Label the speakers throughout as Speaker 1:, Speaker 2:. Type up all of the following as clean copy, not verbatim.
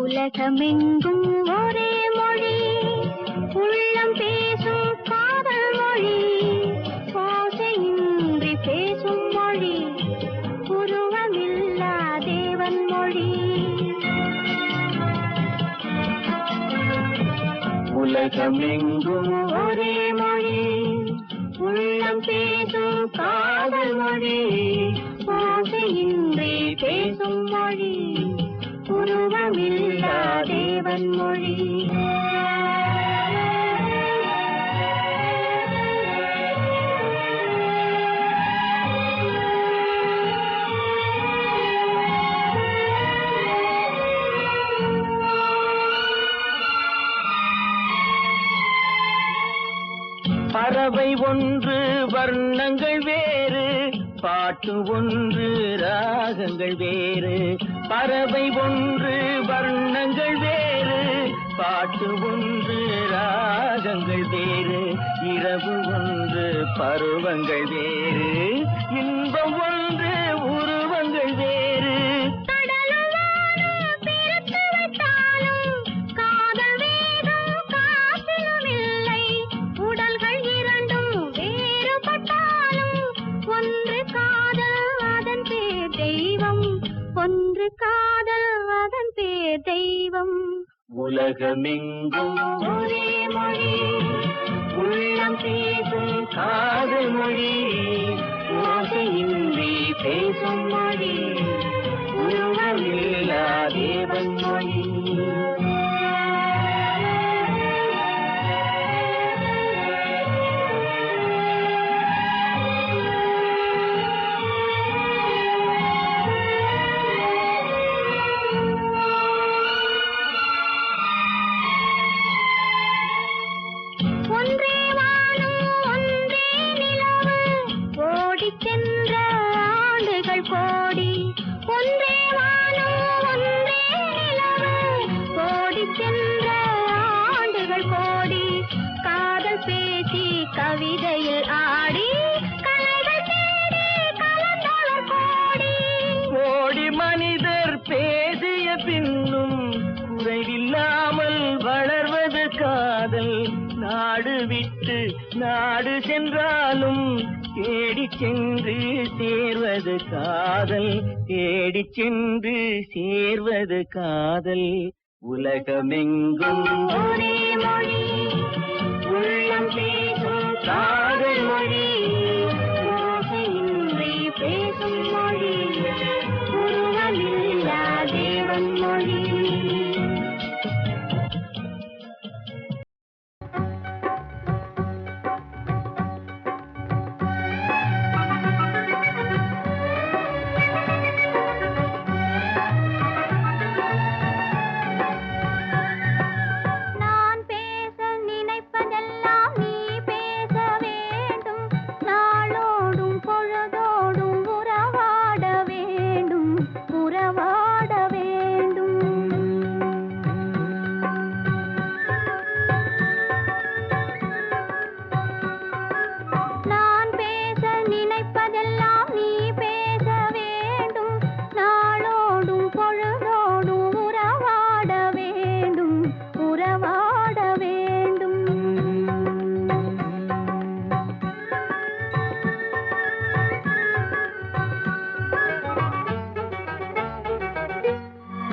Speaker 1: உலகமெங்கும் ஒரே மொழி, உள்ளம் பேசும் காதல் மொழி, ஓசையின்றி பேசும் மொழி, உருவமில்லா தேவன் மொழி.
Speaker 2: உலகமெங்கும் ஒரே மொழி, உள்ளம் பேசும் காதல் மொழி, ஓசையின்றி பேசும் மொழி, உருவமில்லா தேவன் மொழி. பறவை ஒன்று வர்ணங்கள் வேறு, பாட்டு ஒன்று ராகங்கள் வேறு. பறவை ஒன்று வர்ணங்கள் வேறு, பாட்டு ஒன்று ராகங்கள் வேறு. இரவு ஒன்று பருவங்கள் வேறு, இன்பம் ஒன்று உருவங்கள் வேறு.
Speaker 1: ஒன்று காதல் அதன் பேர் தெய்வம்.
Speaker 2: உலகமெங்கும் ஒரே மொழி, உள்ளம் பேசும் காதல் மொழி, ஓசையின்றி பேசும் மொழி, உருவமில்லா தேவன் மொழி.
Speaker 1: சென்ற ஆண்டுகள் கோடி, ஒன்றே வானம் ஒன்றே நிலவு, கோடி சென்ற ஆண்டுகள் கோடி, காதல் பேசி கவிதையில் ஆடி, கலைகள் தேடி கலந்தவர் கோடி.
Speaker 2: கோடி மனிதர் பேசிய பின்னும் குறைவில்லாமல் வளர்வது காதல். நாடு விட்டு நாடு சென்றாலும் தேடிச் சென்று சேர்வது காதல், தேடிச் சென்று சேர்வது காதல். உலகமெங்கும்
Speaker 1: ஒரே மொழி,
Speaker 2: உள்ளம் பேசும் காதல் மொழி,
Speaker 1: ஓசையின்றி பேசும் மொழி, உருவமில்லா தேவன் மொழி.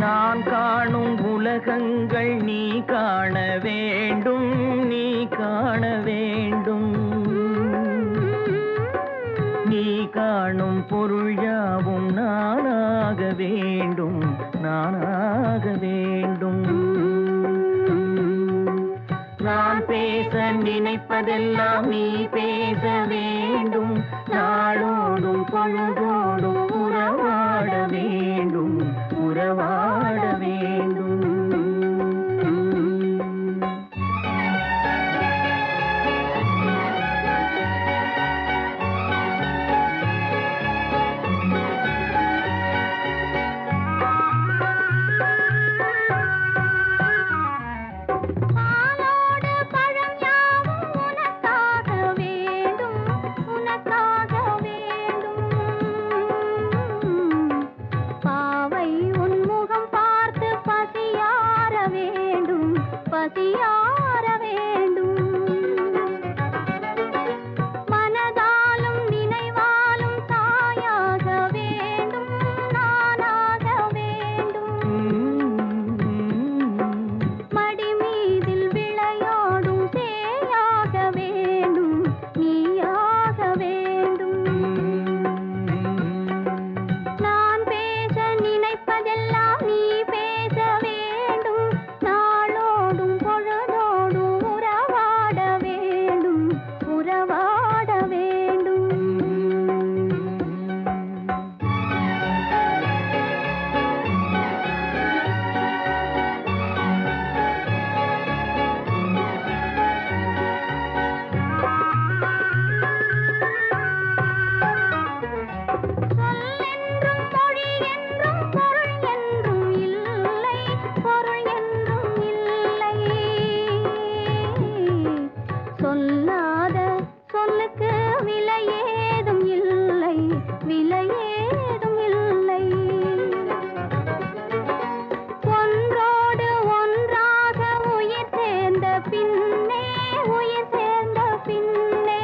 Speaker 2: நான் காணும் உலகங்கள் நீ காண வேண்டும், நீ காண வேண்டும். நீ காணும் பொருள் யாவும் நானாக வேண்டும், நானாக வேண்டும். நான் பேச நினைப்பதெல்லாம் நீ பேச வேண்டும், நாளோடும் பொழுதோடும் உறவாட வேண்டும், உறவாட வேண்டும்.
Speaker 1: பாவை உன்முகம் வேண்டும் பசியார வேண்டும் மனதாலும் நினைவாலும் தாயாக வேண்டும் நானாக வேண்டும் மடி மீதில் விளையாடும் சேயாக வேண்டும் நீயாக வேண்டும் நான் பேச நினைப்பதெல்லாம் நீ பேச வேண்டும் நாளோடும் பொழுதோடும் உறவாட வேண்டும் உறவாட வேண்டும் சொல்லென்றும் மொழி என்றும் பொருள் என்றும் இல்லை பொருள் என்றும் இல்லை சொல்லாத சொல்லுக்கு விலை ஏதும் இல்லை விலை ஏதும் இல்லை ஒன்றோடு ஒன்றாக உயிர் சேர்ந்த பின்னே உயிர் சேர்ந்த பின்னே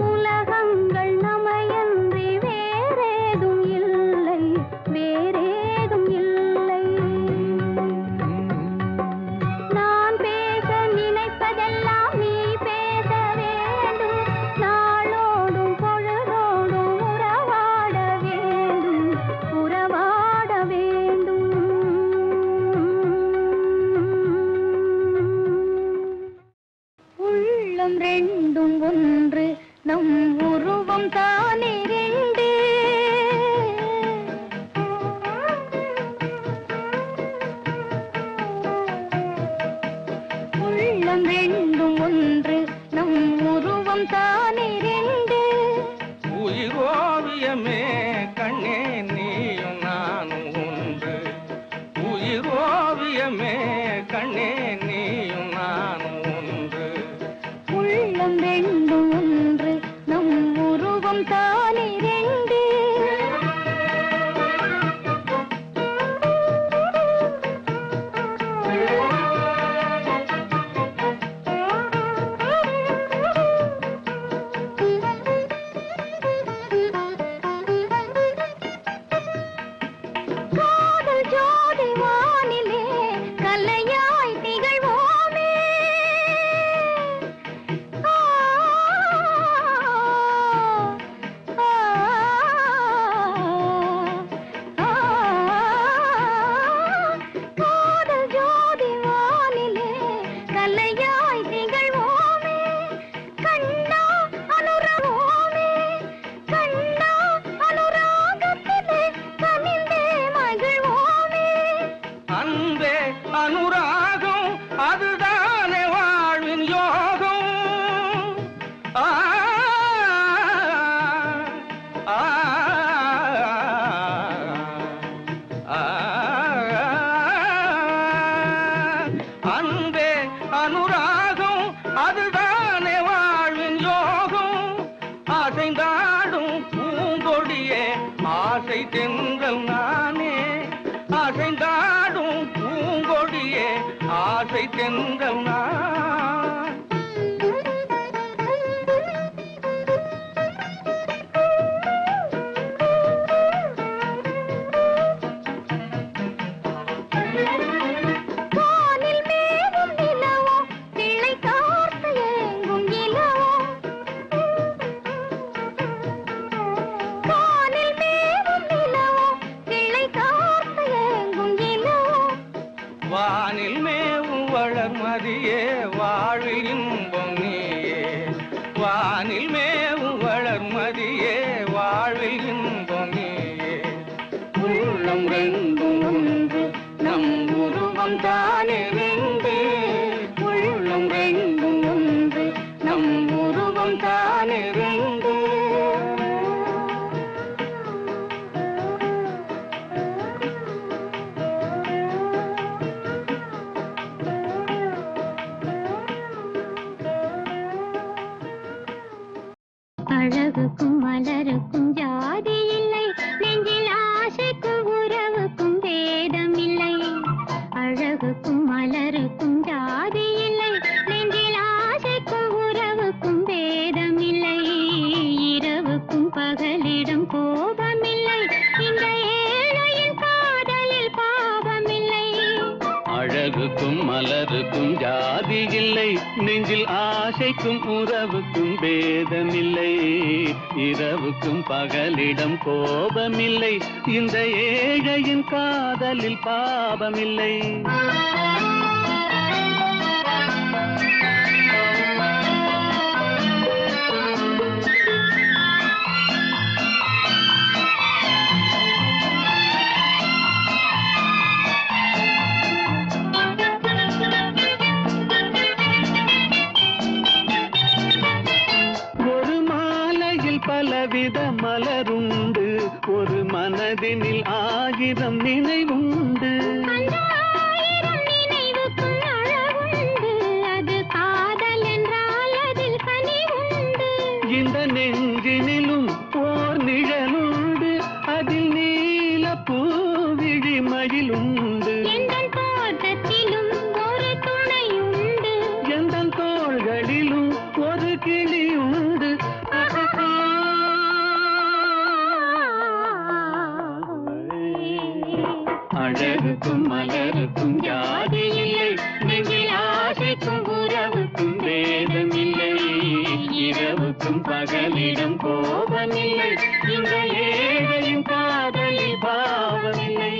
Speaker 1: உலகங்கள் நமையன்றி வேறேதும் இல்லை வேறேதும் இல்லை நான் பேச நினைப்பதெல்லாம் நீ பேச வேண்டும் நாளோடும் பொழுதோடும் உறவாட வேண்டும் உறவாட வேண்டும் உள்ளம் ரெண்டும் ஒன்று நம் உருவம் தானே ரெண்டு உள்ளம் ரெண்டும் ஒன்று நம் உருவம் தானே ரெண்டு
Speaker 2: உயிரோவியமே கண்ணே நீயும் நானும் ஒன்று உயிரோவியமே கண்ணே நீயும் நானும் ஒன்று
Speaker 1: உள்ளம் ரெண்டும் ஒன்று நம் உருவம் தானே ரெண்டு காதல் ஜோதி வானிலே கலையாய் திகழ்வோமே ஆ, ஆ, ஆ, காதல் ஜோதி வானிலே கலையாய் திகழ்வோமே கண்ணா அனுரவோமே கண்ணா அனுராகத்திலே கனிந்தே மகிழ்வோமே
Speaker 2: அன்பே அனுராகம் அதுதானே வாழ்வின் யோகம் ஆ, ஆ, ஆ, அன்பே அனுராகம் அதுதானே வாழ்வின் யோகம் அசைந்தாடும் பூங்கொடியே ஆசை தென்றல் நானே அசைந்தாடும் பூங்கொடியே ஆசை தென்றல் நான்
Speaker 1: வானில் மேவும் நிலவோ பிள்ளை கார்த்து ஏங்கும் இலவோ வானில் மேவும் நிலவோ பிள்ளை கார்த்து ஏங்கும் இலவோ
Speaker 2: வானில் மேவும் வளர்மதியே வாழ்வில் இன்பம் நீயே வானில் மேவும் வளர்மதியே வாழ்வில் இன்பம் நீயே உள்ளம் ரெண்டும் ஒன்று நம் உருவம் தானே ரெண்டு உள்ளம் ரெண்டும் ஒன்று நம் உருவம் தானே ரெண்டு
Speaker 1: அழகுக்கும் மலருக்கும் ஜாதி இல்லை நெஞ்சில் ஆசைக்கும் உறவுக்கும் வேதமில்லை
Speaker 2: அழகுக்கும் மலருக்கும் ஜாதி இல்லை, நெஞ்சில் ஆசைக்கும் உறவுக்கும் பேதமில்லை, இரவுக்கும் பகலிடம் கோபமில்லை, இந்த ஏழையின் காதலில் பாவமில்லை. பலவித மலருண்டு, ஒரு மனதினில் 1000 நினைவுண்டு. இந்த நெஞ்சினிலும் ஓர் நிழலுண்டு, அதில் நீல பூவிழி மயிலுண்டு. எந்தன் தோள்களிலும் ஒரு கிளியுண்டு. அழகுக்கும் மலருக்கும் ஜாதி இல்லை, நெஞ்சில் ஆசைக்கும் உறவுக்கும் பேதமில்லை, இரவுக்கும் பகலிடம் கோபமில்லை, இந்த ஏழையும் காதலில் பாவமில்லை.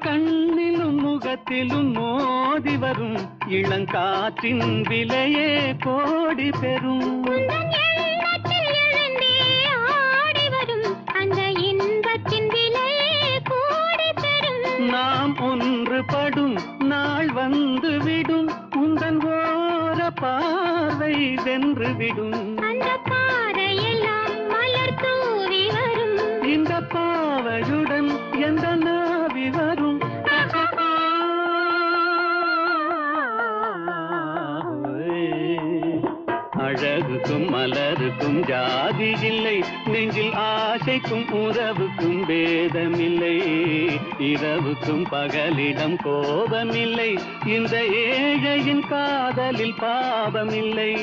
Speaker 2: கண்ணிலும் முகத்திலும் மோதி வரும் இளங்காற்றின் விலையே கோடி பெறும். நாம் ஒன்றுபடும் நாள் வந்து விடும், உந்தன் ஓர பார்வை வென்றுவிடும். இந்த பாவையுடன் எந்த நாவி வரும். அழகுக்கும் மலருக்கும் ஜாதி இல்லை, நெஞ்சில் ஆசைக்கும் உறவுக்கும் பேதமில்லை, இரவுக்கும் பகலிடம் கோபமில்லை, இந்த ஏழையின் காதலில் பாவமில்லை.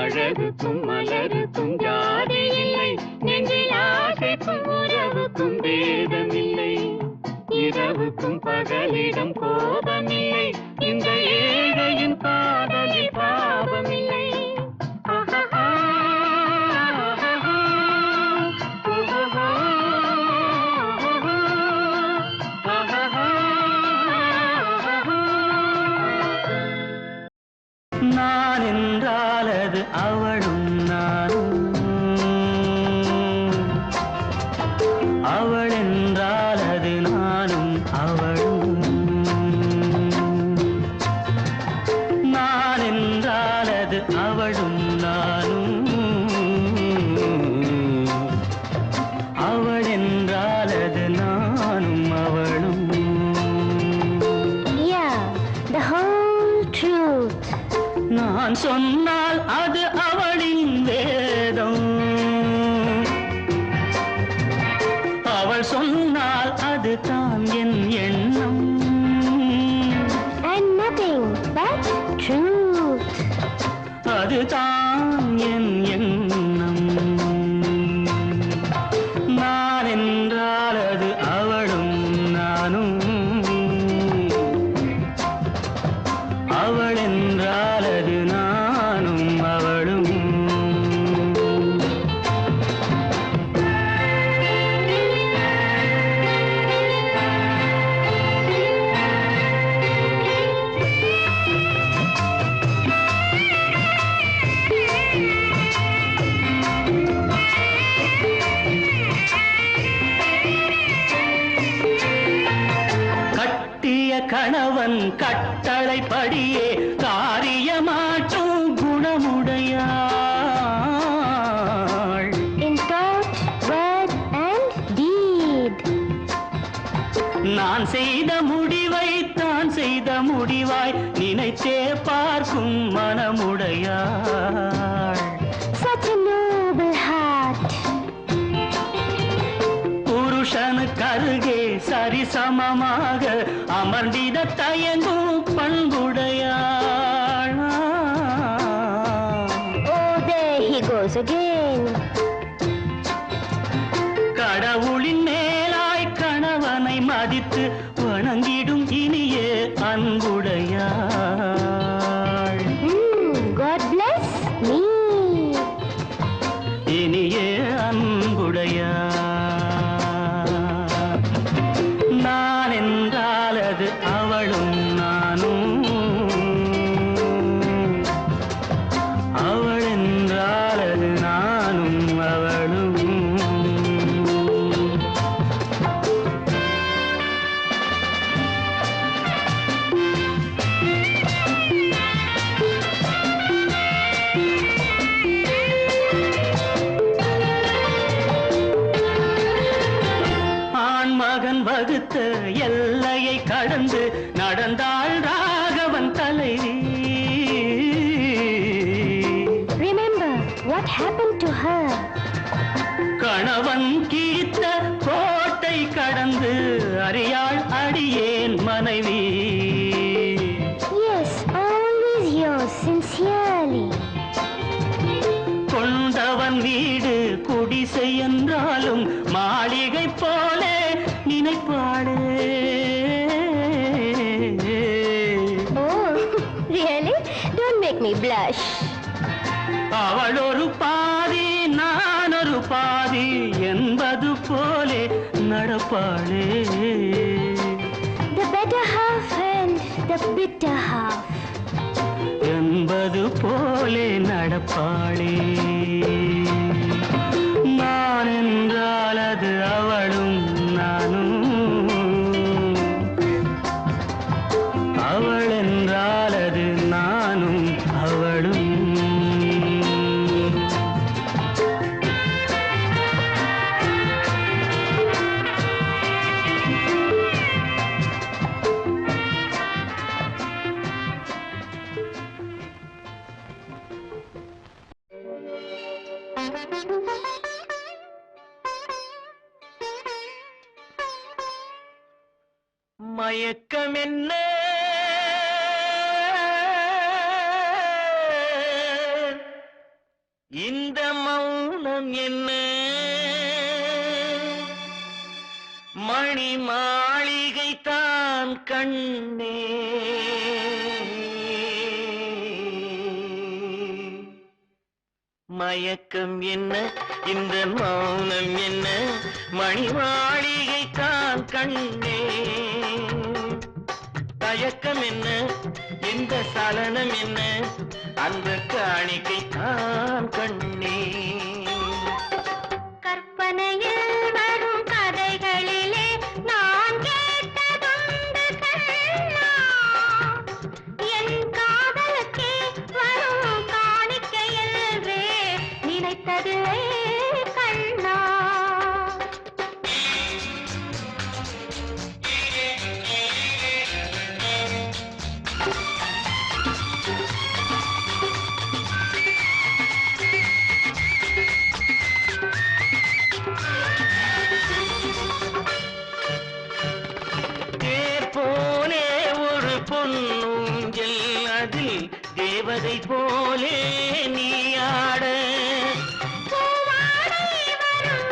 Speaker 2: அழகுக்கும் மலருக்கும் ஜாதி இல்லை, நெஞ்சில் ஆசைக்கும் உறவுக்கும் பேதமில்லை, இரவுக்கும் பகலிடம் கோபமில்லை, இந்த ஏழையின் காதலில் பாவமில்லை. நான் என்றால் அது அவளும் நானும், அவள் என்றால் அது நானும் அவளும். நான் என்றால் அது அவளும் நானும், அவள் என்றால் அது நானும் அவளும். நான் சொன்னால் அது அவளின் வேதம், அவள் சொன்னால் அது தான் என் எண்ணம்.
Speaker 1: And nothing but truth.
Speaker 2: அது தான் என் எண்ணம். நான் என்றால் அது அவளும் நானும், அவள் என்றால் அது நானும் அவளும். கட்டிய கணவன் கட்டளைப்படியே காரியமாற்றும் குணமுடையாள்.
Speaker 1: In thought, word and deed.
Speaker 2: நான் செய்த முடிவை தான் செய்த முடிவாய் நினைத்தே பார்க்கும் மனமுடையாள்.
Speaker 1: Such a noble heart.
Speaker 2: சமமாக அமர்ந்திட தயங்கும் பண்புடையாள்.
Speaker 1: Oh, there he goes again.
Speaker 2: கடவுளின் மேலாய் கணவனை மதித்து வணங்கிடும் இனிய அன்புடையாள்.
Speaker 1: God bless me.
Speaker 2: இனிய அன்புடையாள். நான் என்றால் அது அவளும் நானும், அவள் என்றால் அது நானும் அவளும். மகன் வகுத்த எல்லையை கடந்து நடந்தாள் ராகவன் தலைவி.
Speaker 1: Remember what happened to her?
Speaker 2: கணவன் கிழித்த கோட்டை கடந்து அறியாள் அடியேன் மனைவி.
Speaker 1: Yes, always yours sincerely.
Speaker 2: கொண்டவன் வீடு குடிசை என்றாலும் மாளிகை போல நினைப்பாளே.
Speaker 1: Oh, really? Don't make me blush.
Speaker 2: அவள் ஒரு பாதி நான் ஒரு பாதி என்பது போலே நடப்பாளே.
Speaker 1: The better half and the bitter half.
Speaker 2: என்பது போலே நடப்பாளே. நான் என்றால் அது அவளும் நானும், அவள் என்றால் அது நானும் அவளும். மயக்கம் என்ன, இந்த மௌனம் என்ன, மணி மாளிகை தான் கண்ணே. மயக்கம் என்ன, இந்த மௌனம் என்ன, மணி மாளிகை தான் கண்ணே. தயக்கம் என்ன, இந்த சலனம் என்ன, அந்த காணிக்கை தான் கண்ணே.
Speaker 1: கற்பனையில் வரும் கதைகளிலே நான் கேட்டதுண்டு கண்ணா, என் காதலுக்கே வரும் காணிக்கையல்வே நினைத்ததில்லை கண்ணா.
Speaker 2: போலே ஒரு பொன்னூஞ்சல், அதில் தேவதை போலே நீ ஆட.
Speaker 1: பூவாடை வரும்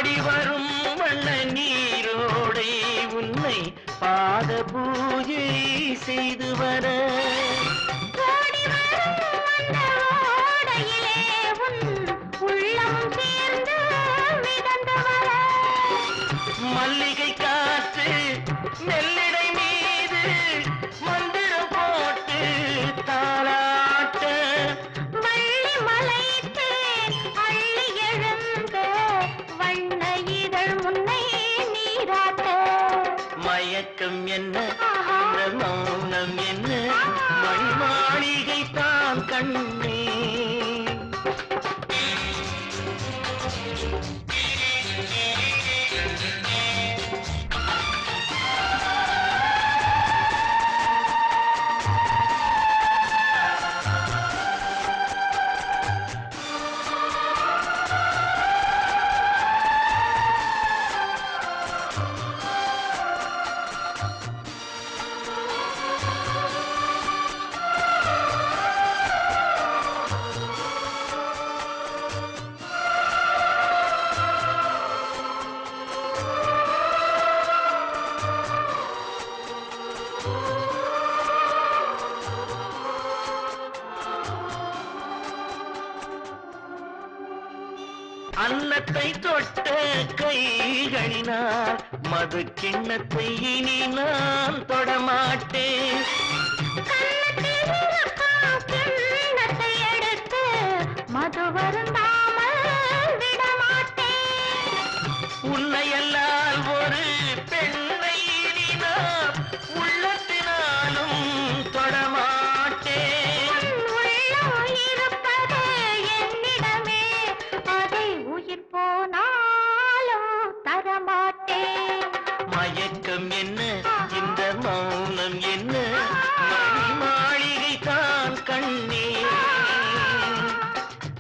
Speaker 3: ஓடி வரும் வண்ண நீரோடை உன்னை பாத பூஜை செய்து வர மல்லிகை காற்று நெல்லிடை மீது மந்திரம் போட்டு தாளாட்ட
Speaker 1: வள்ளி மலைத்து அள்ளி எழுந்த வண்ண இதழ் முன்னை நீராட்ட
Speaker 3: மயக்கம் என்ன இந்த மௌனம் என்ன மணி மாளிகை தான் கண்ணே அன்னத்தை தொட்ட கைகளினால் மது கிண்ணத்தை இனி நான் தொடமாட்டேன்
Speaker 1: கிண்ணத்தை எடுத்து மது வருந்தாமல் விடமாட்டேன்
Speaker 3: உன்னையல்லால் ஒரு பெண்ணை இனி நான் உள்ளத்தினாலும் தொடமாட்டேன் மயக்கம் என்ன இந்த மௌனம் என்ன மணி மாளிகை தான் கண்ணே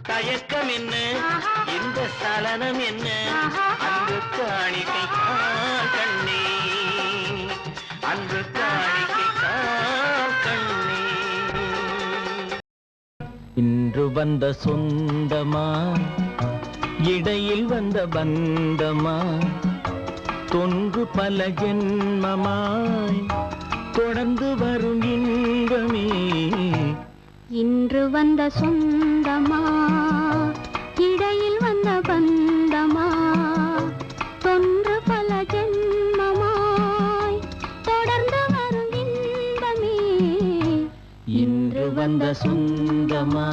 Speaker 3: தயக்கம் என்ன இந்த சலனம் என்ன அன்பு காணிக்கை தான் கண்ணே அன்பு காணிக்கை தான் கண்ணே இன்று வந்த சொந்தமா இடையில் வந்த பந்தமா தொன்று பல ஜென்மமாய் தொடர்ந்து வரும் இன்பமே
Speaker 1: இன்று வந்த சொந்தமா இடையில் வந்த பந்தமா தொன்று பல ஜென்மமாய் தொடர்ந்து வரும் இன்பமே
Speaker 3: இன்று வந்த சொந்தமா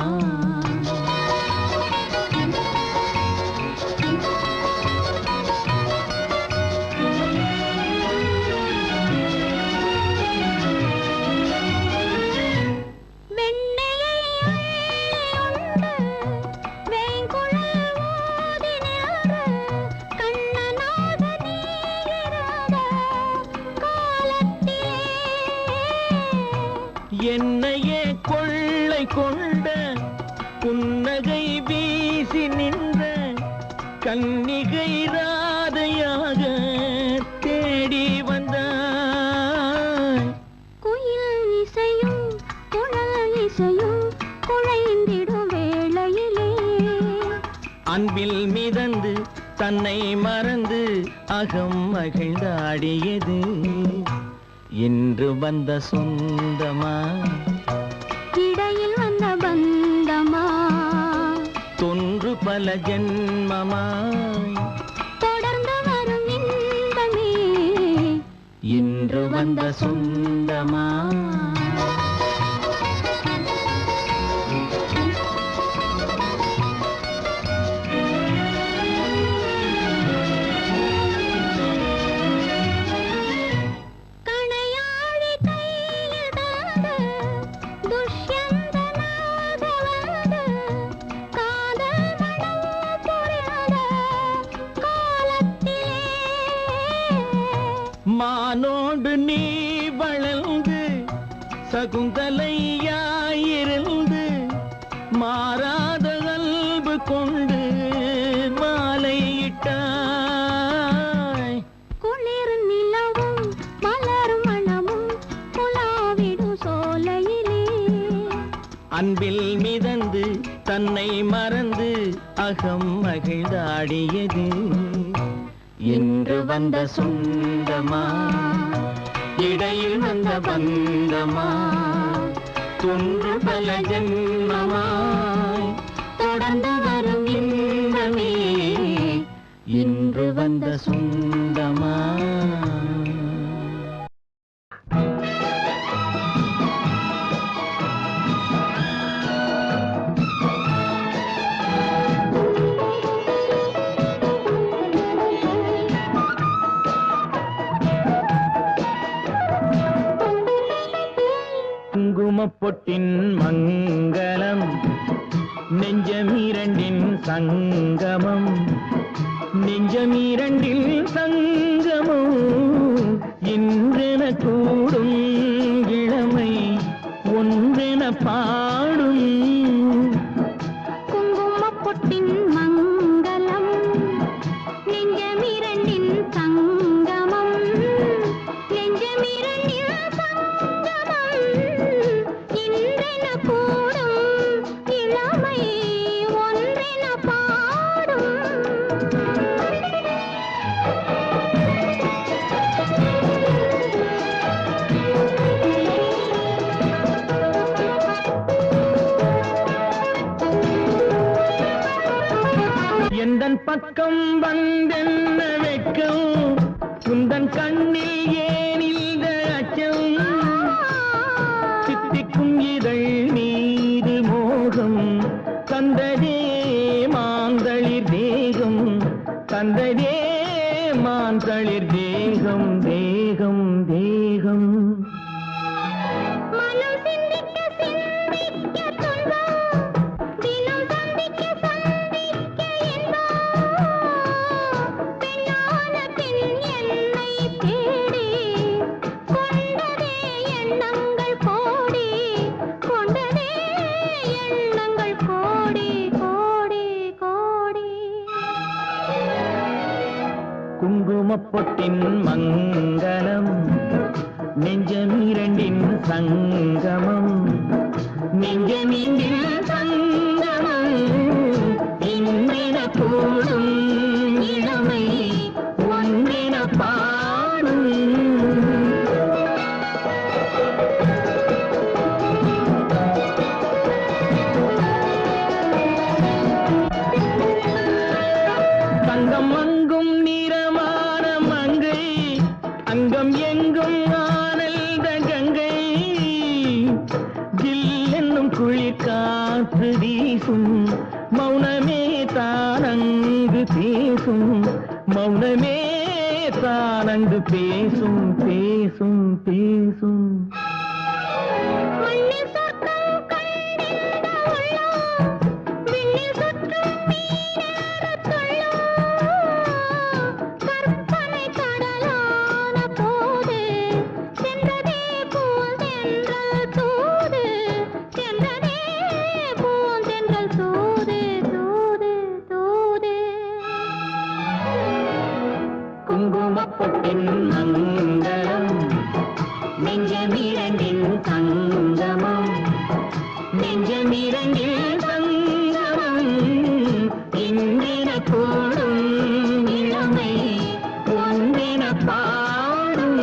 Speaker 3: என்னையே கொள்ளை கொண்ட புன்னகை வீசி நின்ற கன்னிகை ராதையாக தேடி வந்தாய்
Speaker 1: குயில் இசையும் குழல் இசையும் குழைந்திடும் வேளையிலே
Speaker 3: அன்பில் மிதந்து தன்னை மறந்து அகம் மகிழ்ந்தாடியது இன்று வந்த சொந்தமா
Speaker 1: இடையில் வந்த பந்தமா
Speaker 3: தொன்று பல ஜென்மமாய்
Speaker 1: தொடர்ந்து வரும் இன்பமே
Speaker 3: இன்று வந்த சொந்தமா மானோடு நீ வளர்ந்து சகுந்தலையாயிருந்து மாறாத அன்பு கொண்டு மாலையிட்டாய்
Speaker 1: குளிர் நிலவும் மலர் மணமும் குலாவிடும் சோலையிலே
Speaker 3: அன்பில் மிதந்து தன்னை மறந்து அகம் மகிழ்ந்தாடியது என்று வந்த சொந்தமா இடையில் வந்த பந்தமா தொன்று பல ஜென்மமாய் தொடர்ந்து வரும் இன்பமே இன்று வந்த சொந்தமா.
Speaker 2: குங்குமப்பொட்டின் மங்களம் நெஞ்சமீரண்டின் சங்கமம் நெஞ்சமீரண்டில் சங்கமம் இன்றென கூடும் இளமை ஒன்றென பாடும்.
Speaker 1: குங்குமப்பொட்டின் மங்களம் நெஞ்சமிரண்டின் சங்கமம் நெஞ்சமிரண்டின் சங்கமம் இன்றென கூடும் இளமை ஒன்றென பாடும்.
Speaker 2: எந்தன் பக்கம் வந்தென்ன வெட்கம் உந்தன் கண்ணில் ஏனில் அச்சம் சித்திக்கும் இதழ் மீது மோகம் தந்ததே மாந்தளிர் தேகம் தந்ததே மாந்தளிர் தேகம் தேகம் தேகம்.
Speaker 1: மனம் சிந்திக்க சிந்திக்க துன்பம் தினம் சந்திக்க சந்திக்க இன்பம் பெண்ணான பின் என்னை தேடி கொண்டதே எண்ணங்கள் கோடி கொண்டதே எண்ணங்கள் கோடி கோடி கோடி.
Speaker 2: குங்குமப்பொட்டின் மங்களம் நெஞ்சமீரண்டின் சங்கமம் நெஞ்சமீண்டின் சங்கமம் இன்றென கூடும் இளமை ஒன்றென பாடும். தங்கம் அங்கும் நிறமான மங்கை அங்கம் எங்கும் ஆனந்த கங்கை ஜில் என்னும் குளிர் காற்று வீசும் மௌனமே தானங்கு பேசும் மௌனமே தானங்கு பேசும் பேசும் பேசும்.
Speaker 1: மண்ணில் சொர்க்கம் கண்டிருந்த உள்ளம் விண்ணில் சுற்றும் மீனேறத் துள்ளும் கற்பனை கடலான போது சென்றதே பூந்தென்றல் தூது சென்றதே பூந்தென்றல் தூது தூது தூது.
Speaker 2: குங்குமப்பொட்டின் மங்களம் நெஞ்சமீரண்டின் சங்கமம் நெஞ்சமீரண்டில் சங்கமம் இன்றென கூடும் இளமை ஒன்றென பாடும்.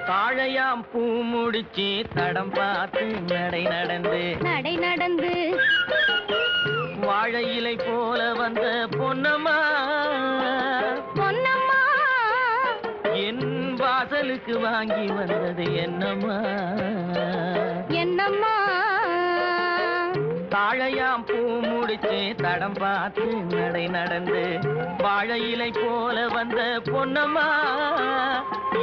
Speaker 2: தாழையாம் பூ முடிச்சு தடம் பார்த்து நடை நடந்து
Speaker 1: நடை நடந்து
Speaker 2: வாழை இலை போல வந்த பொன்னம்மா
Speaker 1: பொன்னம்மா
Speaker 2: என் வாசலுக்கு வாங்கி வந்தது என்னம்மா
Speaker 1: என்னம்மா
Speaker 2: தாழையாம் பூ
Speaker 3: முடிச்சு தடம் பார்த்து நடை நடந்து வாழை இலை போல வந்த பொன்னம்மா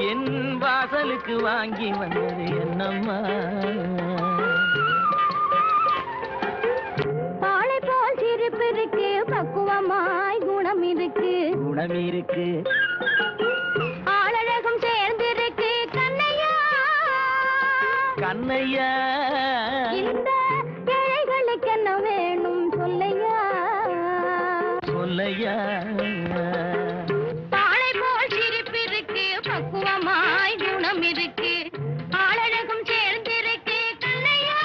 Speaker 3: என் வாசலுக்கு வாங்கி வந்தது என்னம்மா
Speaker 1: பாலை போல் சிரிப்பு இருக்கு பக்குவமாய் குணம் இருக்கு ஆளழகும் சேர்ந்திருக்கு கண்ணையா
Speaker 3: கண்ணையா
Speaker 1: இந்த ஏழைகளுக்கு என்ன வேணும் சொல்லையா
Speaker 3: சொல்லையா
Speaker 1: பாலை போல் சிரிப்பு இருக்கு பக்குவமாய் குணம் இருக்கு ஆளழகும் சேர்ந்திருக்கு கண்ணையா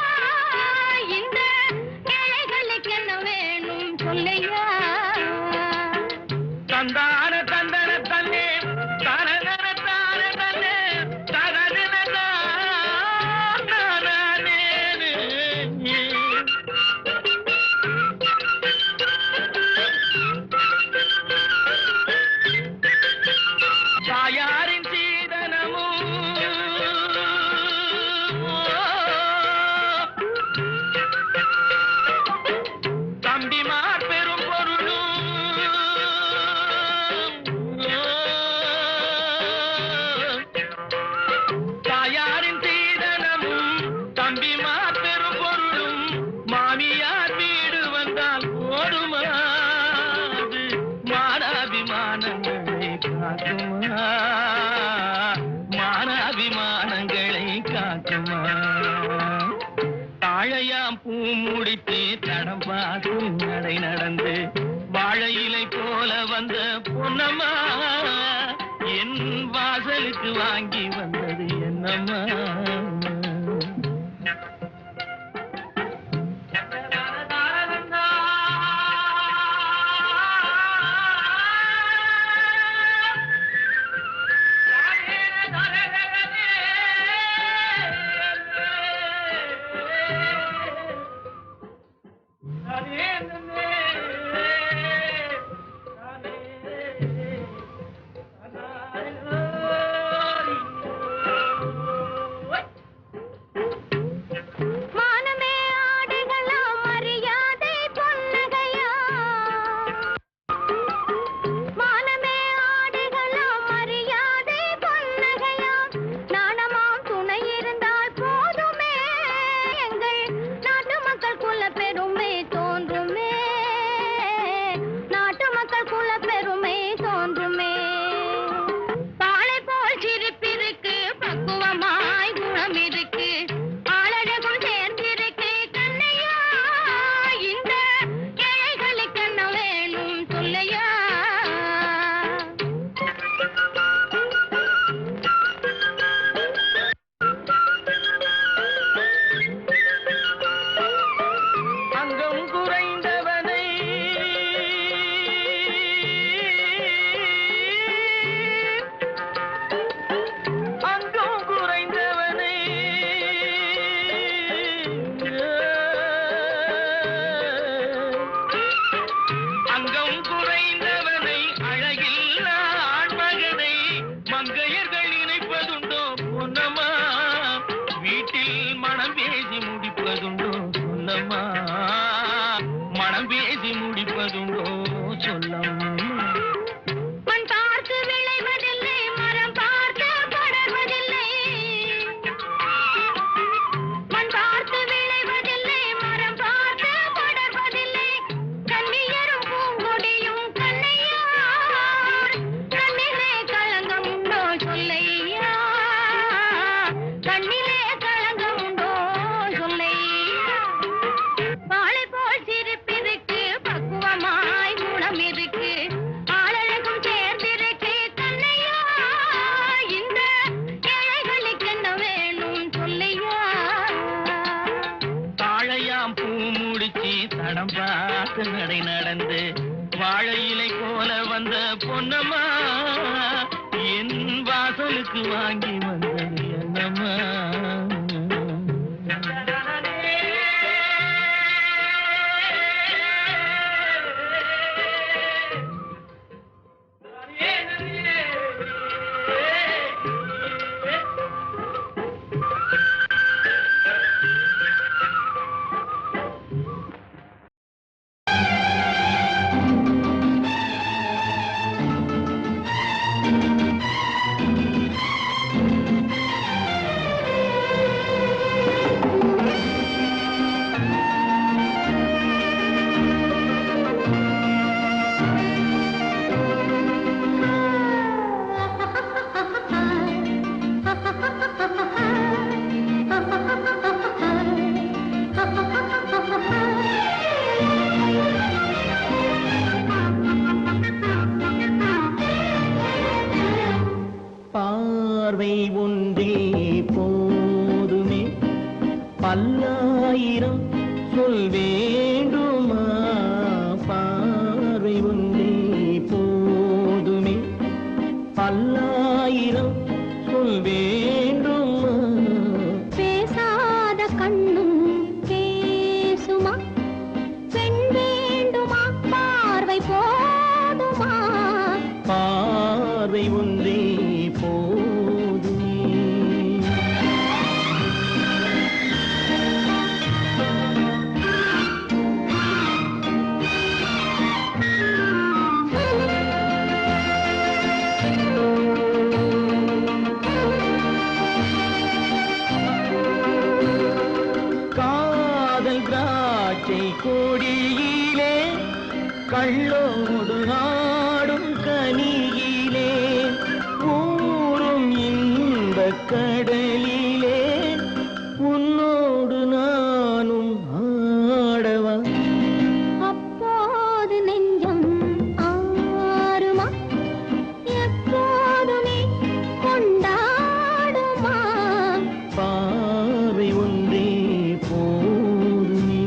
Speaker 1: இந்த ஏழைகளுக்கு என்ன வேணும் சொல்லையா
Speaker 3: தந்தான தந்தன தன்னே தரதன தான தன்னே தரதன தானே தாயாரின் சீதனமும் தம்பிமார் பெரும் பொருளும் தாயாரின் சீதனமும் தம்பிமார் பெரும் பொருளும் மாமியார் வீடு வந்தால் போடுமா அது மானாபிமானங்களை காக்குமா மானாபிமானங்களை காக்குமா தாழையாம் பூ முடித்து தடம் பார்த்து நடை நடந்து வாழை இலை போல வந்த பொன்னம்மா என் வாசலுக்கு வாங்கி வந்தது என்னம்மா
Speaker 1: மானமே ஆடைகளாம் மரியாதை பொன்னகையா மானமே ஆடைகளாம் மரியாதை பொன்னகையா நாணமாம் துணை இருந்தால் போதுமே எங்கள் நாட்டு மக்கள் குல பெருமை தோன்றுமே நாட்டு மக்கள் குல பெருமை தோன்றுமே பாலை போல் சிரிப்பிருக்கு பக்குவமாய் குணம் இருக்கு ஆளழகும் சேர்ந்திருக்கு கண்ணையா இந்த ஏழைகளுக்கு என்ன வேணும் சொல்லையா
Speaker 3: அங்கம் குறைந்தவனை அங்கம் குறைந்தவனை அங்கம் குறைந்தவனை அழகில்ல ஆண்மகனை மங்கையர்கள் நினைப்பதுண்டோ பொன்னம்மா வீட்டில் மனம் பேசி முடிப்பதுண்டோ சொல்லம்மா மனம் பேசி முடிப்பதுண்டோ சொல்லம்மா
Speaker 1: மண் பார்த்து விளைவதில்லை மரம் பார்த்து படர்வதில்லை மண் பார்த்து விளைவதில்லை மரம் பார்த்து படர்வதில்லை கண்ணியரும் பூங்கொடியும் கண்ணையா கண்ணிலே களங்கம் உண்டோ சொல்லையா கண்ணிலே களங்கம் உண்டோ சொல்லையா வாழை போல் சிரிப்பிருக்கு பக்குவமாய் குணம் இருக்கு ஆளழகும் சேர்ந்திருக்கு கண்ணையா இந்த ஏழைகளுக்கு என்ன வேணும் சொல்லையா
Speaker 3: தாழையாம் பூ முடிச்சு தடம் பார்த்து நடை நடந்து வாழை இலை போல வந்த பொன்னம்மா என் வாசலுக்கு வாங்கி வந்தது என்னம்மா பார்வை ஒன்றே போதுமே. காதல் திராட்சை கொடியிலே கள்ளோடு ஆடும் கனியிலே ஊரும் இன்பக் கடலிலே உன்னோடு நானும் ஆடவா.
Speaker 1: அப்போது நெஞ்சம் ஆறுமா, எப்போதுமே கொண்டாடுமா.
Speaker 3: பார்வை ஒன்றே போதுமே.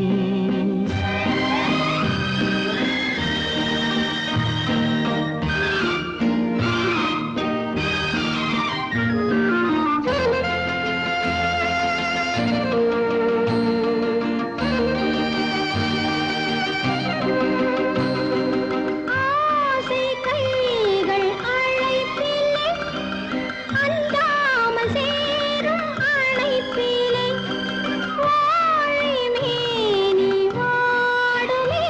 Speaker 1: ஆசை கைகள் அழைப்பிலே அஞ்சாமல் சேரும் அழைப்பிலே வாழை மேனி வாடுமே.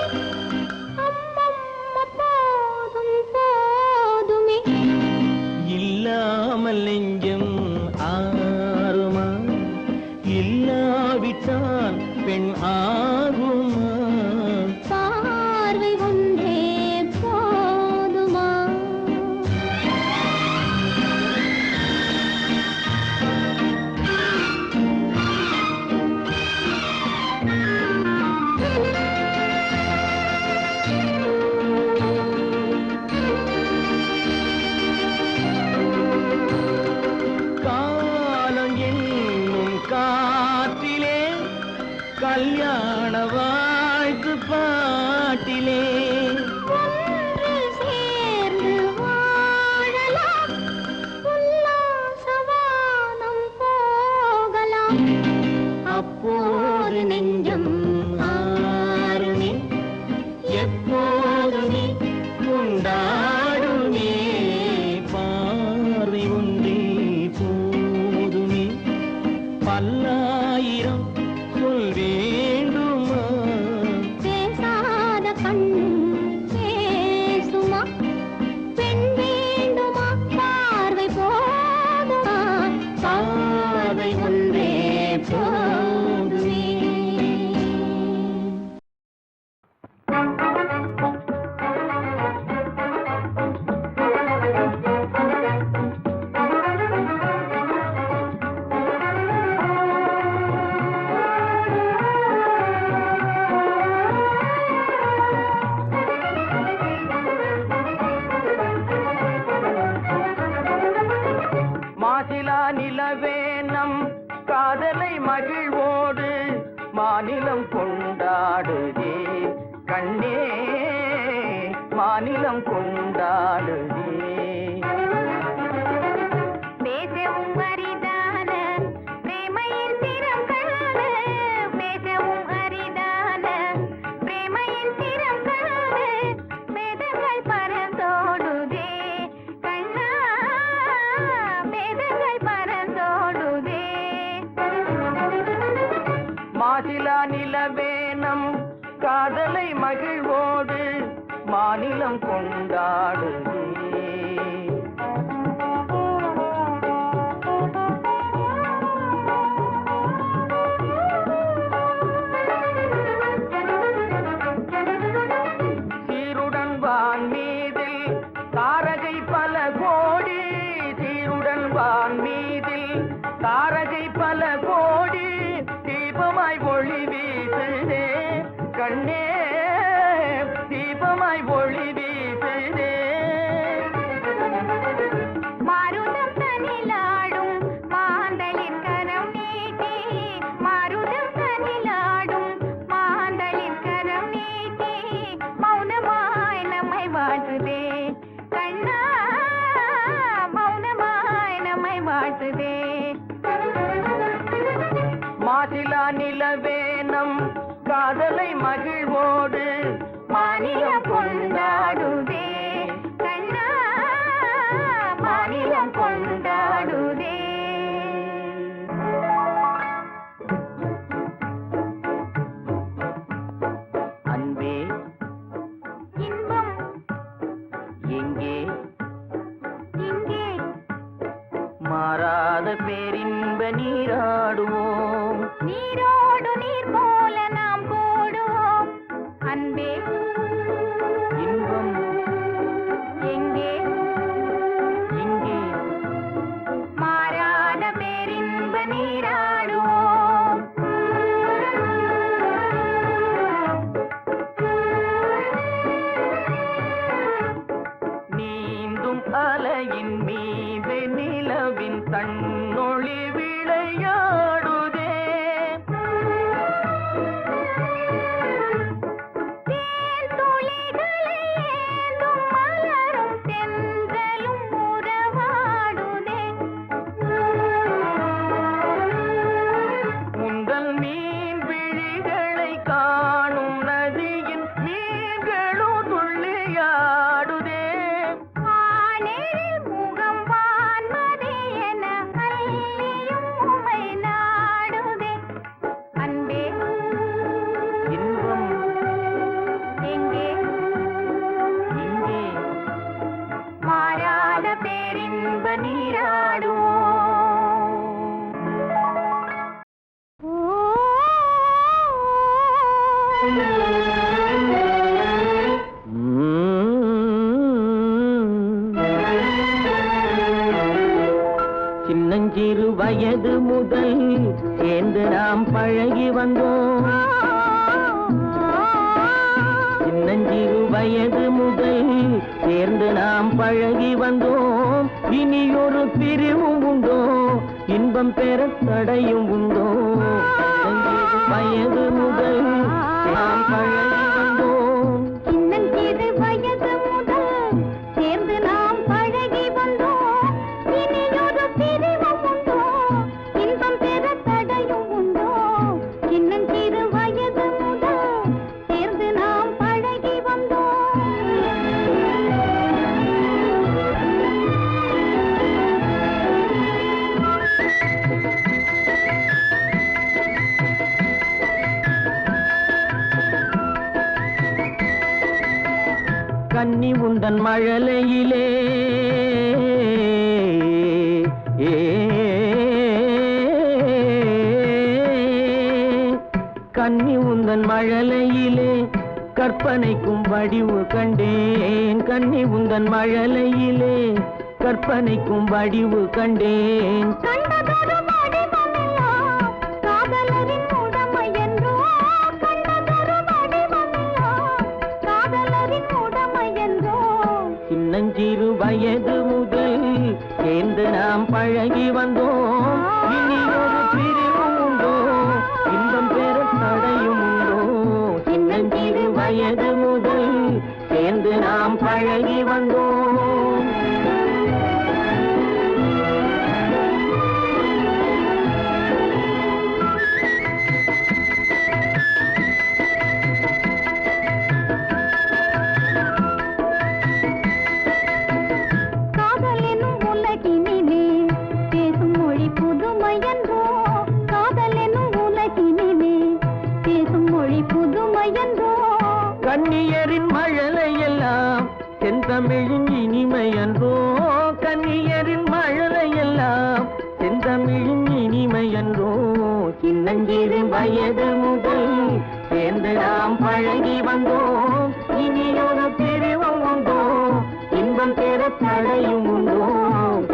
Speaker 1: அம்மம்மா போதும் போதுமே.
Speaker 3: இல்லாமல் நெஞ்சம் ஆறுமா, இல்லாவிட்டால் பெண் ஆகுமா.
Speaker 1: பார்வை ஒன்றே போதுமா.
Speaker 3: காலம் என்னும் காற்றிலே கல்யாண வாழ்த்து பாட்டிலே
Speaker 1: ஒன்று சேர்ந்து வாழலாம், உல்லாசவானம் போகலாம்.
Speaker 3: அப்போது நெஞ்சம் ஆறுமே, எப்போதுமே கொண்டாடுமே. பார்வை ஒன்றே போதுமே. பல்லாயிரம் சொல் வேண்டுமா.
Speaker 1: பேசாத கண்ணும் பேசுமா. பெண் வேண்டுமா, பார்வை போதுமா.
Speaker 3: பார்வை ஒன்றே போதுமே. மாசிலா நிலவே நம் காதலை மகிழ்வோடு மாநிலம் கொண்டாடுதே கண்ணே, மாநிலம் கொண்டாடுதே.
Speaker 1: பேசவும் அரிதான பிரேமையின் திறம் காண, பேசவும் அரிதான பிரேமையின் திறம் காண, வேதங்கள் பறந்தோடுதே கண்ணா, வேதங்கள் பறந்தோடுதே.
Speaker 3: மாசிலா நிலவே நம் காதலை மகிழ்வோடு மாநிலம் கொண்டாடுதே. சீருடன் வான் மீதில் தாரகை பல கோடி, சீருடன் வான் மீதில் தாரகை பல கோடி, தீபமாய் ஒளி வீசுதே கண்ணே, தீபமாய் ஒளி வீசுதே.
Speaker 1: மாருதம் தனிலாடும் மாந்தளிர் கரம் நீட்டி, மாருதம் தனிலாடும் மாந்தளிர் கரம் நீட்டி, மௌனமாய் நம்மை வாழ்த்துதே கண்ணா, மௌனமாய் நம்மை வாழ்த்துதே.
Speaker 3: மாசிலா நிலவே நம் காதலை மகிழ்வோடு
Speaker 1: மாநிலம் கொண்டாடுதே கண்ணா,
Speaker 3: இங்கே
Speaker 1: இங்கே
Speaker 3: மாறாத பேரின்ப நீராடுவோம்.
Speaker 1: நீரோடு நீர் போல நாம் கூடுவோம். அன்பே
Speaker 3: இன்பம்
Speaker 1: எங்கே
Speaker 3: இங்கே
Speaker 1: மாறாத பேரின்ப நீராடுவோம்.
Speaker 3: நீந்தும் அலையின் மீது நிலவின் தன்னொளி விளையாடுதே.
Speaker 1: தேன் துளிகளை ஏந்தும் மலரும் தென்றலும் உறவாடுதே.
Speaker 3: உந்தல் மீன் விழிகளை காணும் நதியின் மீன்களும் துள்ளியாடுதே.
Speaker 1: வானேரில் முகம் வான்மதி என அள்ளியும் உமை நாடுதே. அன்பே
Speaker 3: இன்பம்
Speaker 1: எங்கே
Speaker 3: இங்கே
Speaker 1: மாறாத பேரின்ப நீராடுவோம்.
Speaker 3: சின்னஞ்சிறு வயது முதல் சேர்ந்து நாம் பழகி வந்தோம். சின்னஞ்சிறு வயது முதல் சேர்ந்து நாம் பழகி வந்தோம். இனியொரு பிரிவும் உண்டோ, இன்பம் பெற தடையும் உண்டோ? சின்னஞ்சிறு வயது முதல் நாம் பழகி வந்தோம்.
Speaker 1: சின்னஞ்சிறு வயது முதல் சேர்ந்து நாம் பழகி வந்தோம். இனியொரு பிரிவும் உண்டோ, இன்பம் பெற தடையும் உண்டோ? சின்னஞ்சிறு வயது முதல் சேர்ந்து நாம் பழகி வந்தோம்.
Speaker 3: கன்னி உந்தன் மழலையிலே கன்னி உந்தன் மழலையிலே கற்பனைக்கும் வடிவு கண்டேன். கன்னி உந்தன் மழலையிலே கற்பனைக்கும் வடிவு கண்டேன்.
Speaker 1: கண்டதொரு வடிவமெல்லாம் காதலரின் உடமை என்றோ. கண்டதொரு வடிவமெல்லாம் காதலரின் உடமை என்றோ.
Speaker 3: சின்னஞ்சிறு வயது முதல் சேர்ந்து நாம் பழகி வந்தோம். இனியொரு பிரிவும் உண்டோ, இன்பம் பெற தடையும் உண்டோ? சின்னஞ்சிறு வயது முதல் சேர்ந்து நாம் பழகி வந்தோம்.
Speaker 1: காதல் எனும் உலகினிலே பேசும் மொழி புதுமை என்றோ. காதல் எனும் உலகினிலே பேசும் மொழி புதுமை என்றோ.
Speaker 3: கன்னியரின் மழலையெல்லாம் செந்தமிழின் இனிமை என்றோ? கன்னியரின் மழலையெல்லாம் செந்தமிழின் இனிமை என்றோ? சின்னஞ்சிறு வயது முதல் சேர்ந்து நாம் பழகி வந்தோம். இனியொரு பிரிவும் உண்டோ, இன்பம் பெற தடையும் உண்டோ?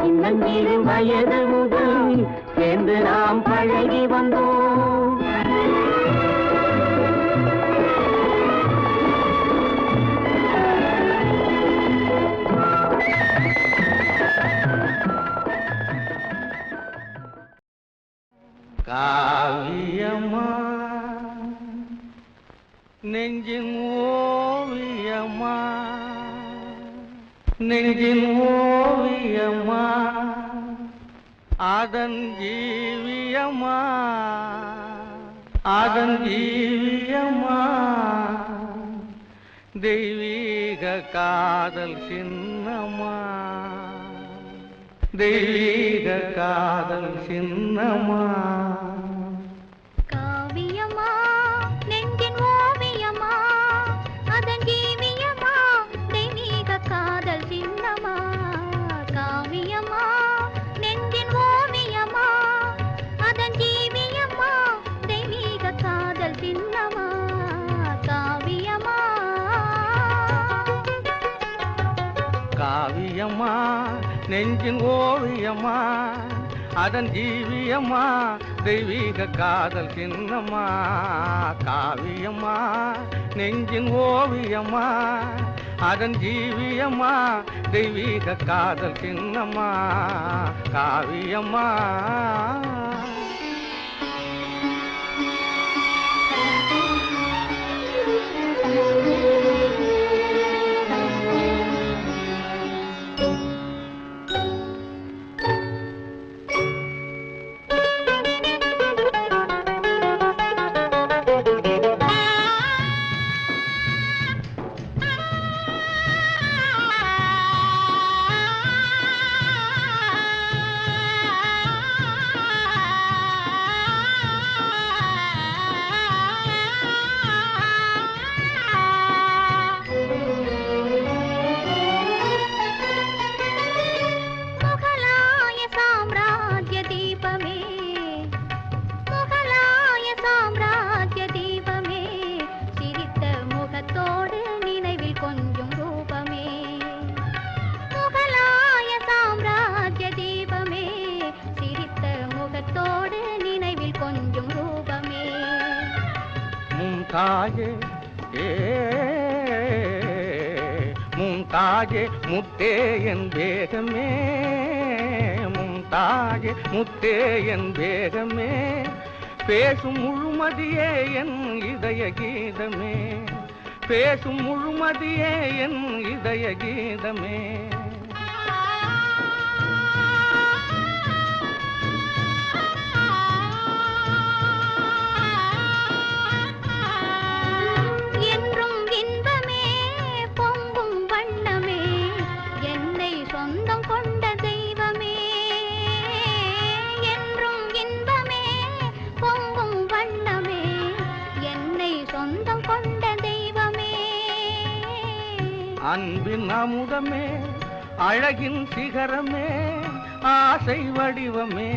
Speaker 3: சின்னஞ்சிறு வயது முதல் சேர்ந்து நாம் பழகி வந்தோம். காவியமா நெஞ்சின் ஓவியமா, நெஞ்சின் ஓவியமா, அதன் ஜீவியமா, அதன் ஜீவியமா, தெய்வீக காதல் சின்னமா, தெய்வீக காதல் சின்னமா.
Speaker 1: காவியமா நெஞ்சின் ஓவியமா, அதன் ஜீவியமா, தெய்வீக காதல் சின்ன
Speaker 4: காவியம்மா நெஞ்சின் ஓவியம்மா அதன் ஜீவியம்மா தெய்வீக காதல் சின்னம்மா காவியம்மா நெஞ்சின் ஓவியம்மா அதன் ஜீவியம்மா தெய்வீக காதல் சின்னம்மா காவியம்மா மும்தாஜே முத்தே என் வேகமே மும்தாஜே முத்தே என் வேகமே பேசும் முழுமதியே என் இதய கீதமே பேசும் முழுமதியே என் இதய கீதமே அன்பின் அமுதமே அழகின் சிகரமே ஆசை வடிவமே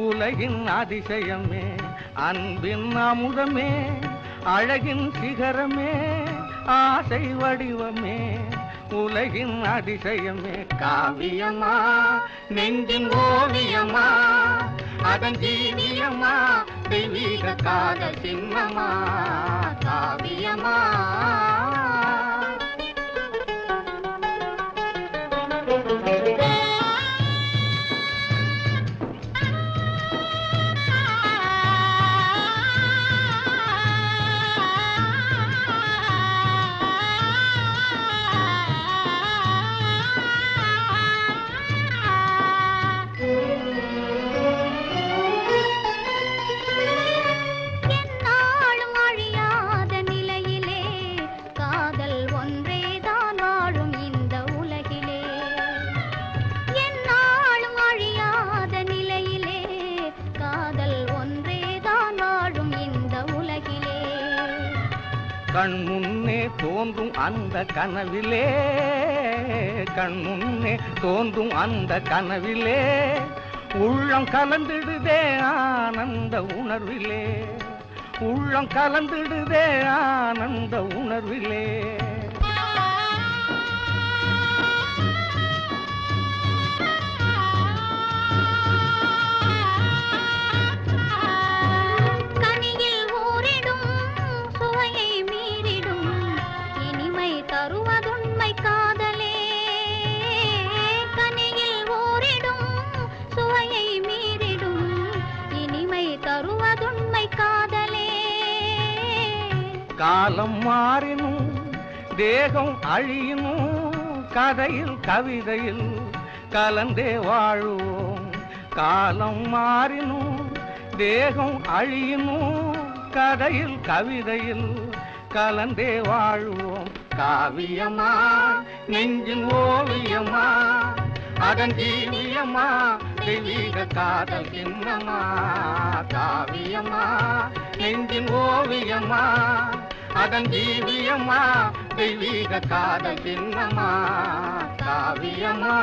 Speaker 4: உலகின் அதிசயமே அன்பின் அமுதமே அழகின் சிகரமே ஆசை வடிவமே உலகின் அதிசயமே காவியம்மா நெஞ்சின் ஓவியம்மா அதன் ஜீவியம்மா தெய்வீக காதல் சின்னம்மா காவியம்மா கண் முன்னே தோன்றும் அந்த கனவிலே கண் முன்னே தோன்றும் அந்த கனவிலே உள்ளம் கலந்திடுதே ஆனந்த உணர்விலே உள்ளம் கலந்திடுதே ஆனந்த உணர்விலே காலம் மாறினும் தேகம் அழியினும் கதையில் கவிதையில் கலந்தே வாழுவோம் காலம் மாறினும் தேகம் அழியினும் கதையில் கவிதையில் கலந்தே வாழுவோம் காவியம்மா நெஞ்சின் ஓவியம்மா அதன் ஜீவியம்மா தெய்வீக காதல் சின்னம்மா காவியம்மா நெஞ்சின் ஓவியம்மா அதன் ஜீவியம்மா தெய்வீக காதல் சின்னம்மா காவியம்மா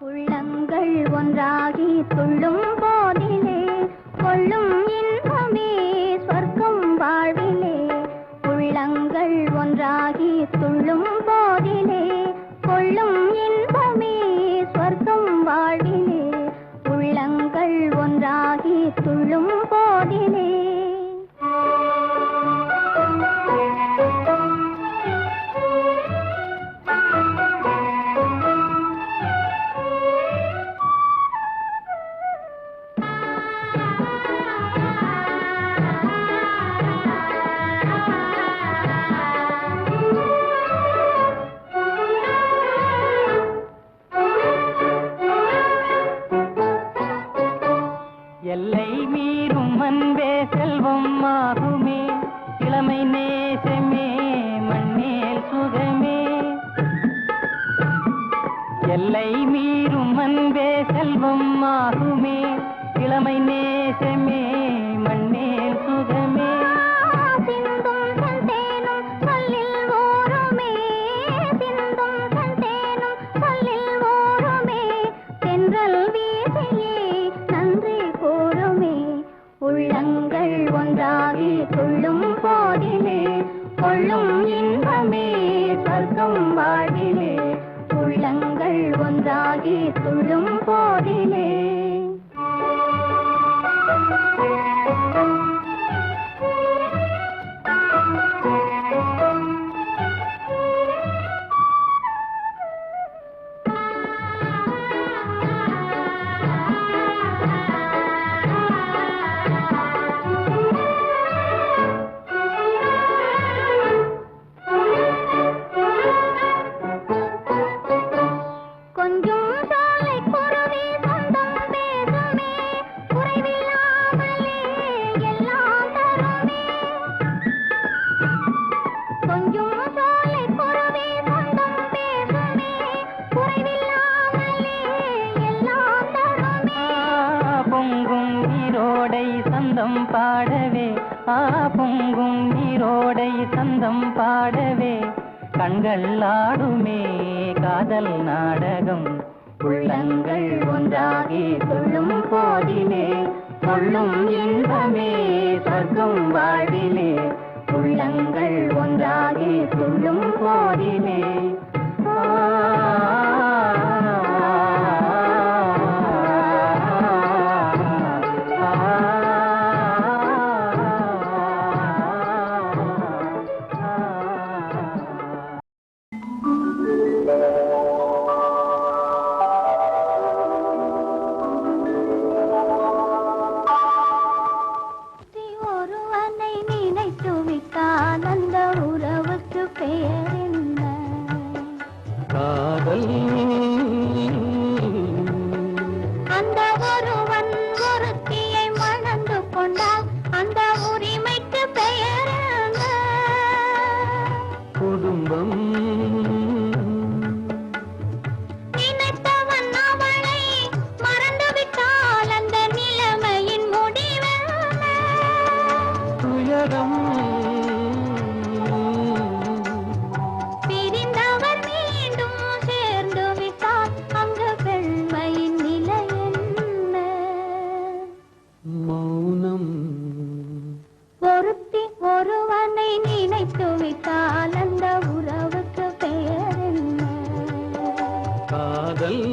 Speaker 1: உள்ளங்கள் ஒன்றா ஒன்றாகி துள்ளும் போதிலே கொள்ளும் இன்பமே சொர்க்கம் வாழ்விலே உள்ளங்கள் ஒன்றாகி துள்ளும் போதிலே கொள்ளும் இன்பமே சொர்க்கம் வாழ்விலே உள்ளங்கள் ஒன்றாகி துள்ளும் போதிலே
Speaker 2: எல்லை மீறும் அன்பே செல்வம் ஆகுமே இளமை நேசமே மண்ணேல் சுகமே எல்லை மீறும் அன்பே செல்வம் ஆகுமே இளமை நேசமே மண்ணேல் சுகமே
Speaker 1: சிந்தும் செந்தேனும் சொல்லில் ஓருமே சிந்தும் செந்தேனும் சொல்லில் ஓருமே தென்றல் வீசியே நன்றி கூறுமே உள்ளங்கள் ஒன்றாகி துள்ளும் போதிலே கொள்ளும் இன்பமே சொர்க்கம் வாழ்விலே உள்ளங்கள் ஒன்றாகி துள்ளும் போதிலே கொஞ்சம் சாலை குருவி சொந்தம் பேசுமே குறைவில்லாமலே எல்லாம் தருமே கொஞ்சம் சாலை குருவி சொந்தம் பேசுமே குறைவில்லாமலே எல்லாம் தருமே
Speaker 2: பொங்கும் நீரோடை சந்தம் பாடவே பொங்கும் நீரோடை சந்தம் பாடவே கண்கள் ஆடுமே காதல் நாடகம் உள்ளங்கள் ஒன்றாகி துள்ளும் போதிலே கொள்ளும் இன்பமே சொர்க்கம் வாழ்விலே உள்ளங்கள் ஒன்றாகி துள்ளும் போதிலே
Speaker 1: ஒருவனை நினைத்து விட்டால் அந்த உறவுக்கு பெயர் என்ன
Speaker 4: காதல்
Speaker 1: அந்த ஒருவன் ஒருத்தியை மணந்து கொண்டால் அந்த உரிமைக்கு பெயர் என்ன
Speaker 4: குடும்பம்
Speaker 1: நினைத்தவன் அவளை மறந்து விட்டால் அந்த நிலைமையின் முடிவென்ன
Speaker 4: துயரம்
Speaker 1: பிரிந்தவர் மீண்டும் சேர்ந்து விட்டால் அங்கு பெண்மையின் நிலை என்ன
Speaker 4: மௌனம்
Speaker 1: ஒருத்தி ஒருவனை நினைத்து விட்டால் அந்த உறவுக்கு பெயர் என்ன
Speaker 4: காதல்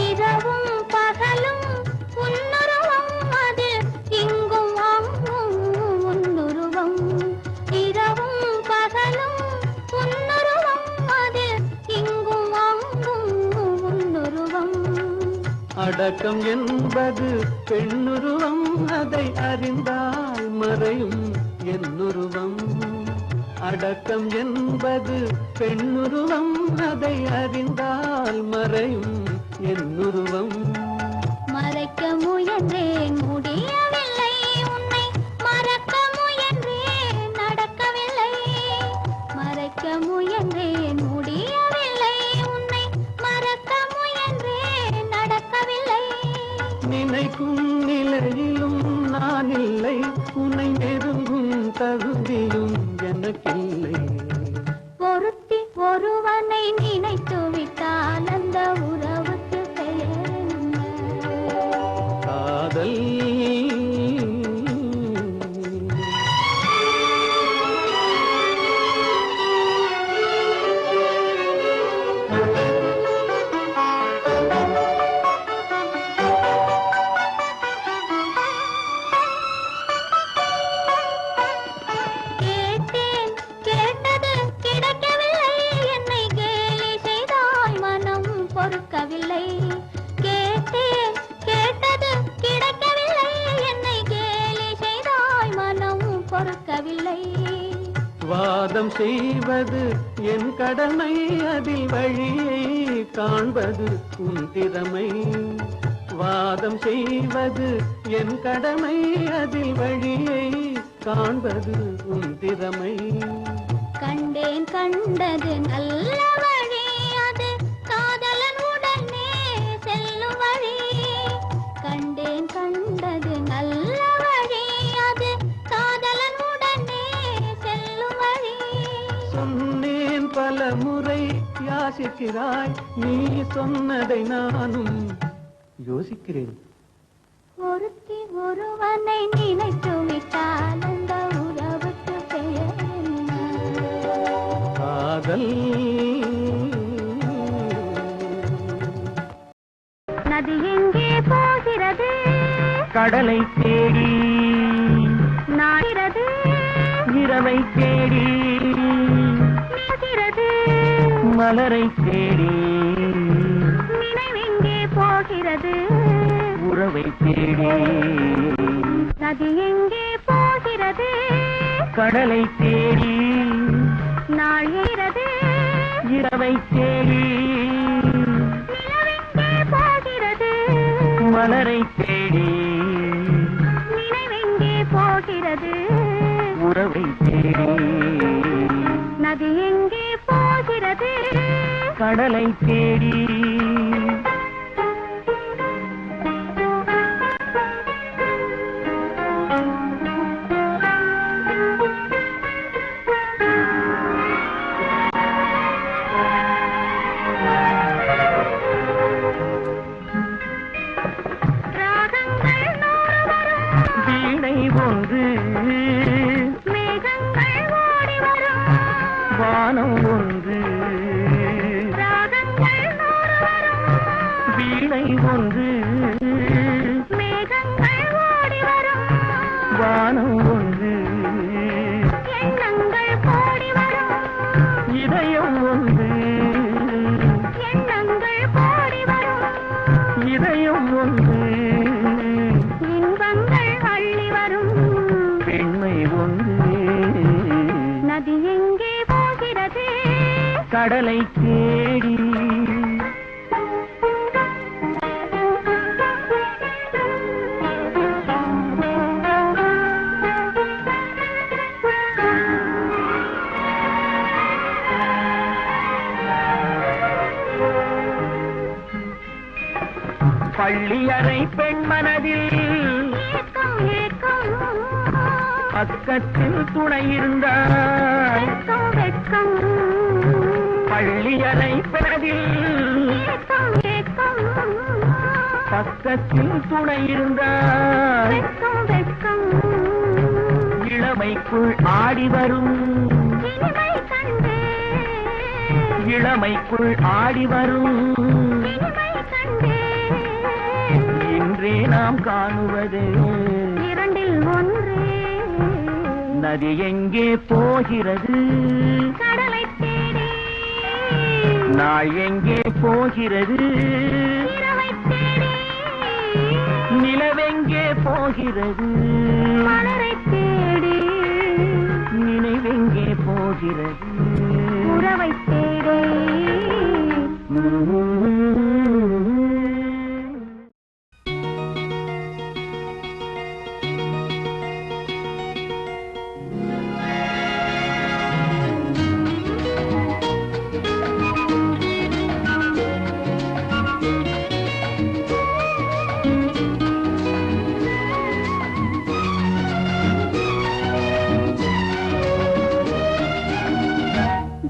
Speaker 1: இரவும் பகலும் உன்னுருவம் அது இங்கும் அங்கும் உன்னுருவம் இரவும் பகலும் உன்னுருவம் அது இங்கும் அங்கும் உன்னுருவம்
Speaker 4: அடக்கம் என்பது பெண்ணுருவம் அதை அறிந்தால் மறையும் என்னுருவம் அடக்கம் என்பது பெண்ணுருவம் அதை அறிந்தால் மறையும் என்னுருவம்
Speaker 1: மறைக்க முயன்றேன் முடியவில்லை உன்னை மறக்க முயன்றேன் நடக்கவில்லை மறைக்க முயன்றேன் முடியவில்லை உன்னை
Speaker 4: வாதம் செய்வது என் கடமை, அதில் வழியை காண்பது உன் திறமை. வாதம் செய்வது என் கடமை, அதில் வழியை காண்பது உன் திறமை.
Speaker 1: கண்டேன் கண்டது நல்ல வழி, அது காதலன் உடனே செல்லும் வழி. கண்டேன் கண்டது நல்ல வழி, அது காதலன் உடனே செல்லும் வழி.
Speaker 4: சொன்னேன் பல முறை யாசிக்கிறாய், நீ சொன்னதை நானும் யோசிக்கிறேன்.
Speaker 1: ஒருத்தி ஒருவனை நினைத்து விட்டால் அந்த உறவுக்கு பெயர் என்ன?
Speaker 4: காதல்.
Speaker 1: நதி எங்கே போகிறது?
Speaker 2: கடலை தேடி.
Speaker 1: நாடுகிறது
Speaker 2: இரவை தேடி.
Speaker 1: போகிறது
Speaker 2: மலரை தேடி.
Speaker 1: நினைவெங்கே போகிறது?
Speaker 2: உறவை தேடி.
Speaker 1: நதி எங்கே போகிறது?
Speaker 2: கடலை தேடி.
Speaker 1: நாழ்கிறது
Speaker 2: இரவை தேடி.
Speaker 1: நிலவெங்கே போகிறது?
Speaker 2: மலரை தேடி.
Speaker 1: நினைவெங்கே போகிறது?
Speaker 2: உறவை தேடி.
Speaker 1: நதி எங்கே போகிறது?
Speaker 2: கடலை தேடி.
Speaker 1: ராகங்கள் நூறு வரும்,
Speaker 2: வீணை ஒன்று.
Speaker 1: மேகங்கள் ஓடி வரும்.
Speaker 2: வானம் ஒன்று.
Speaker 1: ராகங்கள் நூறு வரும்,
Speaker 2: வீணை ஒன்று.
Speaker 1: மேகங்கள் ஓடி வரும்.
Speaker 2: வானம் ஒன்று.
Speaker 1: எண்ணங்கள் கோடி வரும்.
Speaker 2: இதயம் ஒன்று.
Speaker 1: எண்ணங்கள் கோடி வரும்.
Speaker 2: இதயம் ஒன்று.
Speaker 1: இன்பங்கள் அள்ளி வரும்.
Speaker 2: பெண்மை ஒன்று.
Speaker 1: நதி எங்கே போகிறது?
Speaker 2: கடலை தேடி. பள்ளியறை பெண் மனதில்
Speaker 1: ஏக்கம் ஏக்கம்
Speaker 2: பக்கத்தில் துணை இருந்தாய்.
Speaker 1: வெட்கம் வெட்கம்
Speaker 2: பள்ளியறை பெணதில்
Speaker 1: ஏக்கம் ஏக்கம்
Speaker 2: பக்கத்தில் துணை இருந்தாய்.
Speaker 1: வெட்கம் வெட்கம்
Speaker 2: இளமைக்குள் ஆடி வரும்.
Speaker 1: இனிமை கண்டே
Speaker 2: இளமைக்குள் ஆடி வரும்.
Speaker 1: இனிமை கண்டே
Speaker 2: இன்றே நாம் காணுவது
Speaker 1: இரண்டில் ஒன்றே.
Speaker 2: நதி எங்கே போகிறது?
Speaker 1: கடலை தேடி
Speaker 2: நாள் எங்கே போகிறது?
Speaker 1: இரவை தேடி
Speaker 2: நிலவெங்கே போகிறது?
Speaker 1: மலரை தேடி
Speaker 2: நினைவெங்கே போகிறது?
Speaker 1: உறவை தேடி.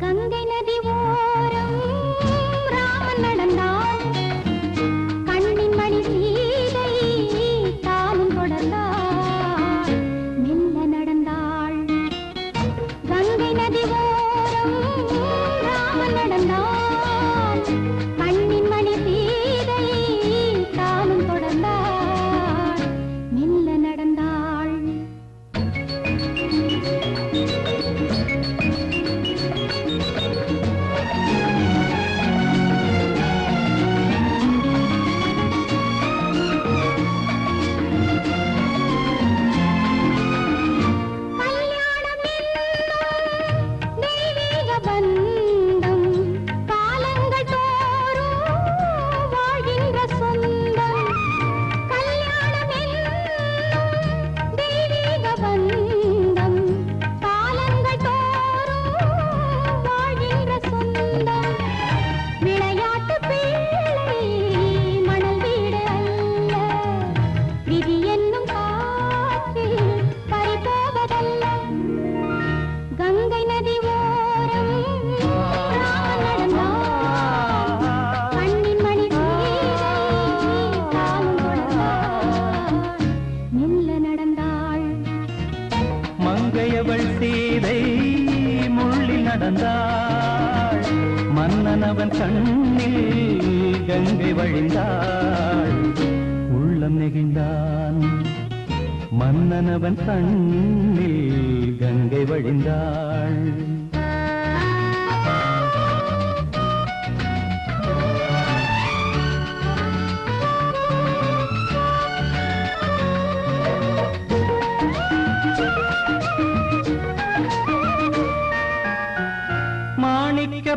Speaker 1: கங்கை நதி ஓரம் ராமன்
Speaker 2: கண்ணில் கங்கை வழிந்தாள் உள்ளம் நெகிழ்ந்தான் மன்னனவன் கண்ணில் கங்கை வழிந்தாள்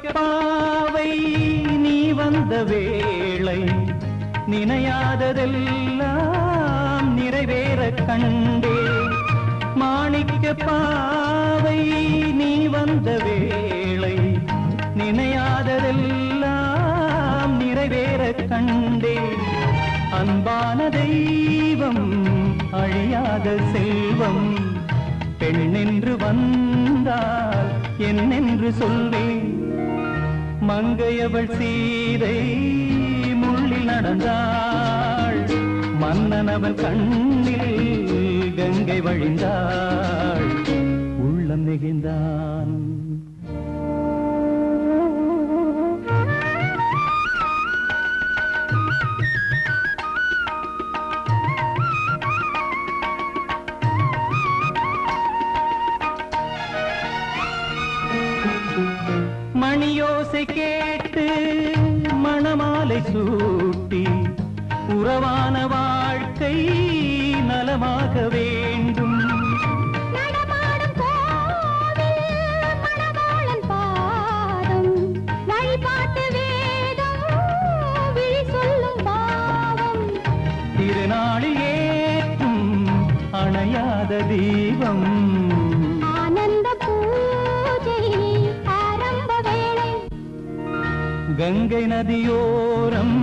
Speaker 2: பாவை நீ வந்த வேளை நினையாததெல்லாம் நிறைவேற கண்டே மாணிக்க பாவை நீ வந்த வேளை நினையாததெல்லாம் நிறைவேற கண்டே அன்பான தெய்வம் அழியாத செல்வம் பெண்ணென்று வந்தால் என்னென்று சொல்வேன் மங்கையவள் சீதை முள்ளில் நடந்தாள் மன்னனவன் கண்ணில் கங்கை வழிந்தாள் உள்ளம் நெகிழ்ந்தான் மணியோசை கேட்டு மணமாலை சூட்டி உறவான வாழ்க்கை நலமாக வேண்டும்
Speaker 1: நடமாடும் கோவில் மணவாளன் பாதம் வழிபாட்டு வேதம் விழி சொல்லும் பாவம்
Speaker 2: திருநாளில் ஏற்றும் அணையாத தீபம் கங்கை நதியோரம்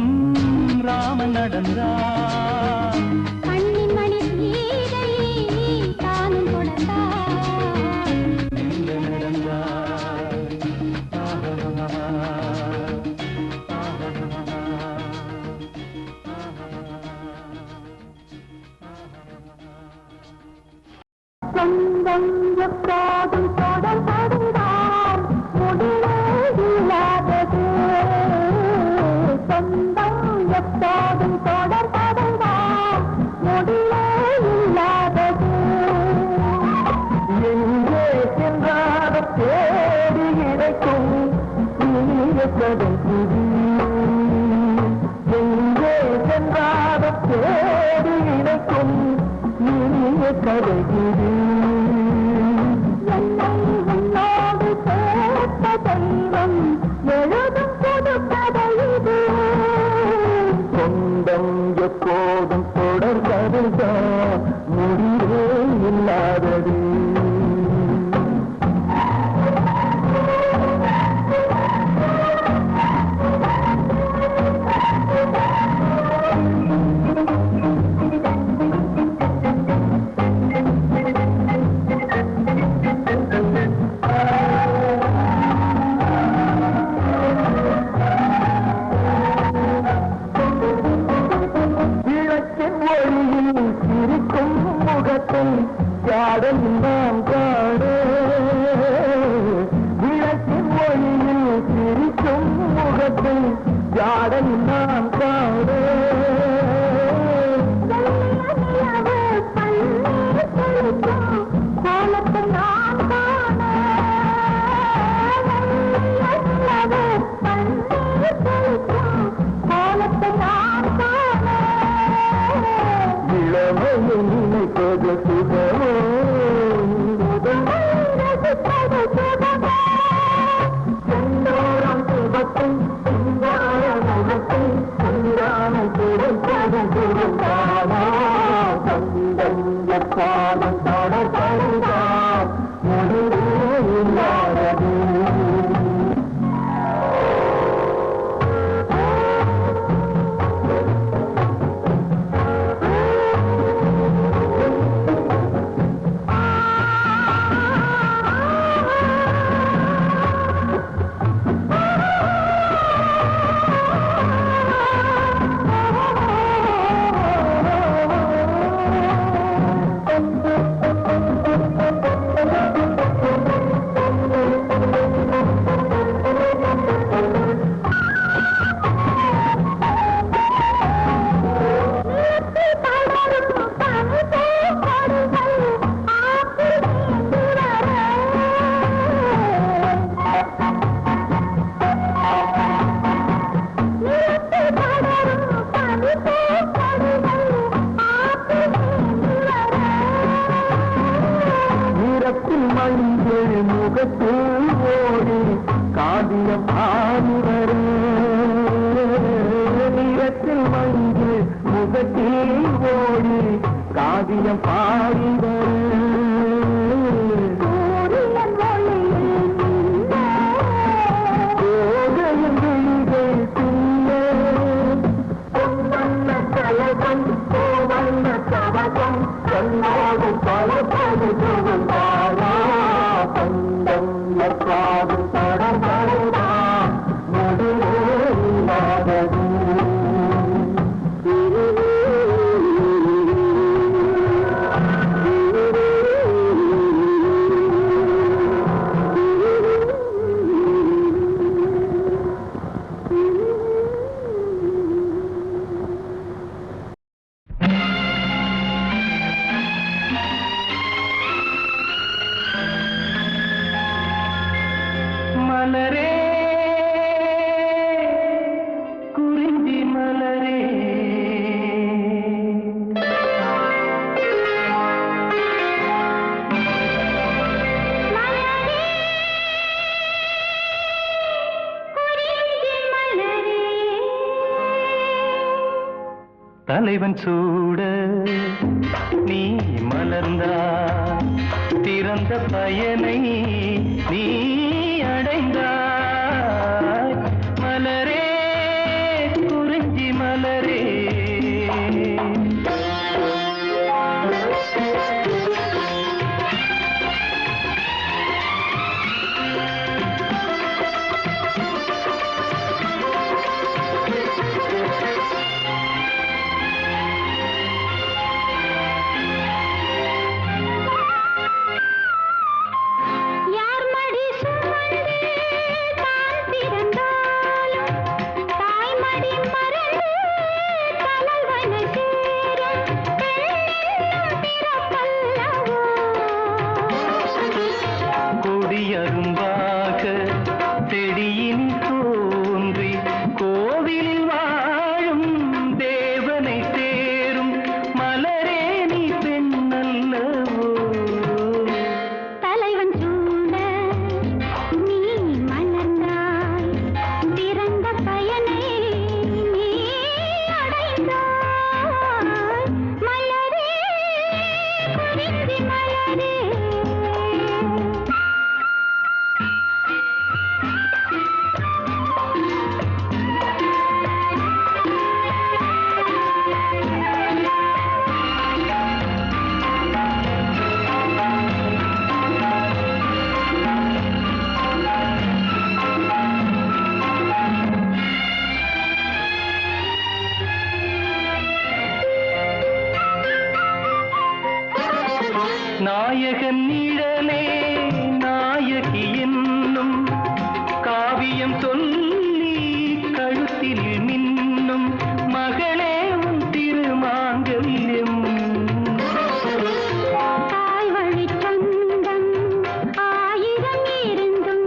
Speaker 2: ராமன் நடந்தார்
Speaker 1: கண்ணின் மணி சீதை தானும் கொடுத்தார்
Speaker 2: எங்க நடந்தார்
Speaker 1: சொந்தம் எப்போதும் தொடர்படுகிறார் முடிவே இல்லாதது சொந்தம் எப்போதும் தொடர்படுகிறார் முடிவே இல்லாதது
Speaker 4: எங்கே சென்றாலும் தேடி கிடைக்கும் இனிய கதை இது. எங்கே சென்றாலும் தேடி கிடைக்கும் இனிய கதை இது.
Speaker 1: என்னை உன்னோடு சேர்த்த தெய்வம் எழுதும் புது கதை இது
Speaker 4: சொந்தம் எப்போதும் தொடர்கதைதான் முடிவே இல்லாதது யாரும் நாம் காண விளக்கின் ஒளியில் சிரிக்கும் முகத்தை யாரும் நாம் காண
Speaker 1: கோலத்தை நான் காண கோலத்தை நான் காண
Speaker 4: இளமையை நினைப்பது சுகமோ செந்தோரம் சுபத்தை சிங்கார முகத்தை சந்திரான காவியம் பாடிவர்
Speaker 2: மலரே குறிஞ்சி மலரே தலைவன் சூட நீ மலர்ந்தா திறந்த பயனை நீ அடைந்தாய் மலரே குறிஞ்சி மலரே கொடியரும்பாக செடியின் தோன்றி கோவிலில் வாழும் தேவனை சேரும் மலரே நீ பெண்ணல்லவோ
Speaker 1: தலைவன் சூட நீ மலர்ந்தாய் திறந்த பயனை நீ அடைந்தாய் மலரே குறிஞ்சி மலரே
Speaker 2: நாயகன் நிழலே நாயகி என்னும் காவியம் சொல்லி கழுத்தில் மின்னும் மகளே உன் திருமாங்கல்யம்
Speaker 1: தாய் வழி சொந்தம் ஆயிரம் இருந்தும்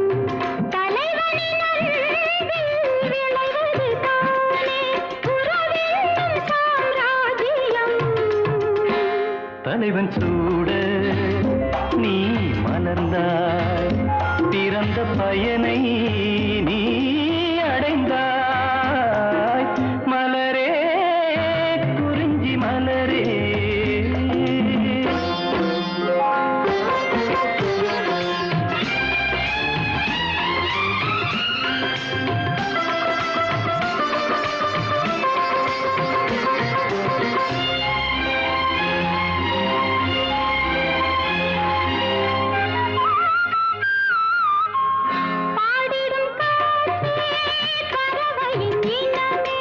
Speaker 1: தலைவனின் அன்பில் விளைவது தானே உறவென்னும் சாம்ராஜ்யம்
Speaker 2: தலைவன் சூட நீ மலர்ந்தாய் பிறந்த பயனை நீ அடைந்தாய் மலரே குறிஞ்சி மலரே
Speaker 1: பாடிடும் பறவையின் இனமே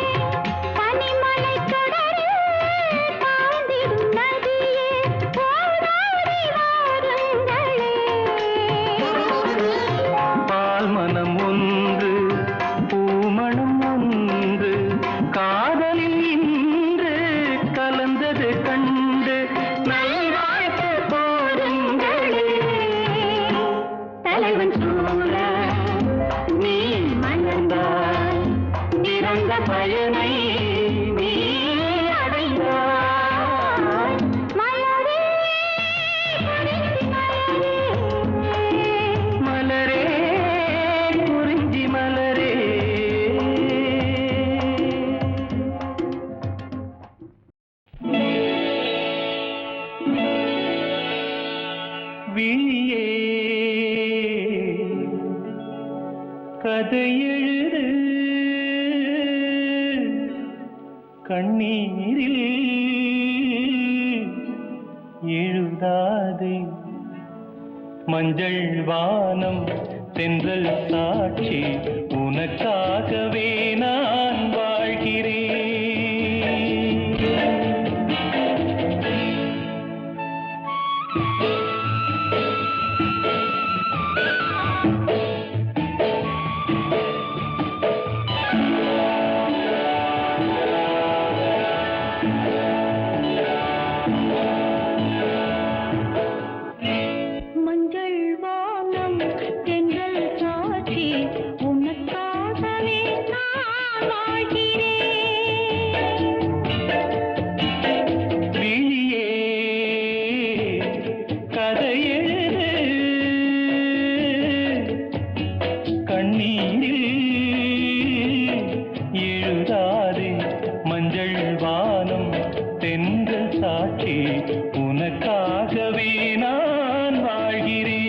Speaker 1: பனிமலை கடலில் தாழ்ந்திடும் நதியே ஓடோடி வாருங்களே
Speaker 2: பால் மனம் ஒன்று பூமணம் ஒன்று காதலில் இன்று கலந்தது கண்டு நல்வாழ்த்து போருங்களே
Speaker 1: தலைவன் சூழ நீ மலர்ந்தாய்
Speaker 2: திறந்த பயனை நீ அடைந்தாய்
Speaker 1: மலரே குறிஞ்சி மலரே
Speaker 2: மலரே குறிஞ்சி மலரே கதை எழுது கண்ணீரில் எழுதாதே மஞ்சள் வானம் தென்றல் சாட்சி உனக்காகவே நான் வாழ்கிறேன்.
Speaker 1: மஞ்சள் வானம் தென்றல் சாட்சி உனக்காகவே நான் வாழ்கிறேன்.
Speaker 2: விழியே கதை எழுது கண்ணீரில் எழுதாதே மஞ்சள் வானம் தென்றல் சாட்சி உனக்காகவே நான் வாழ்கிறேன்.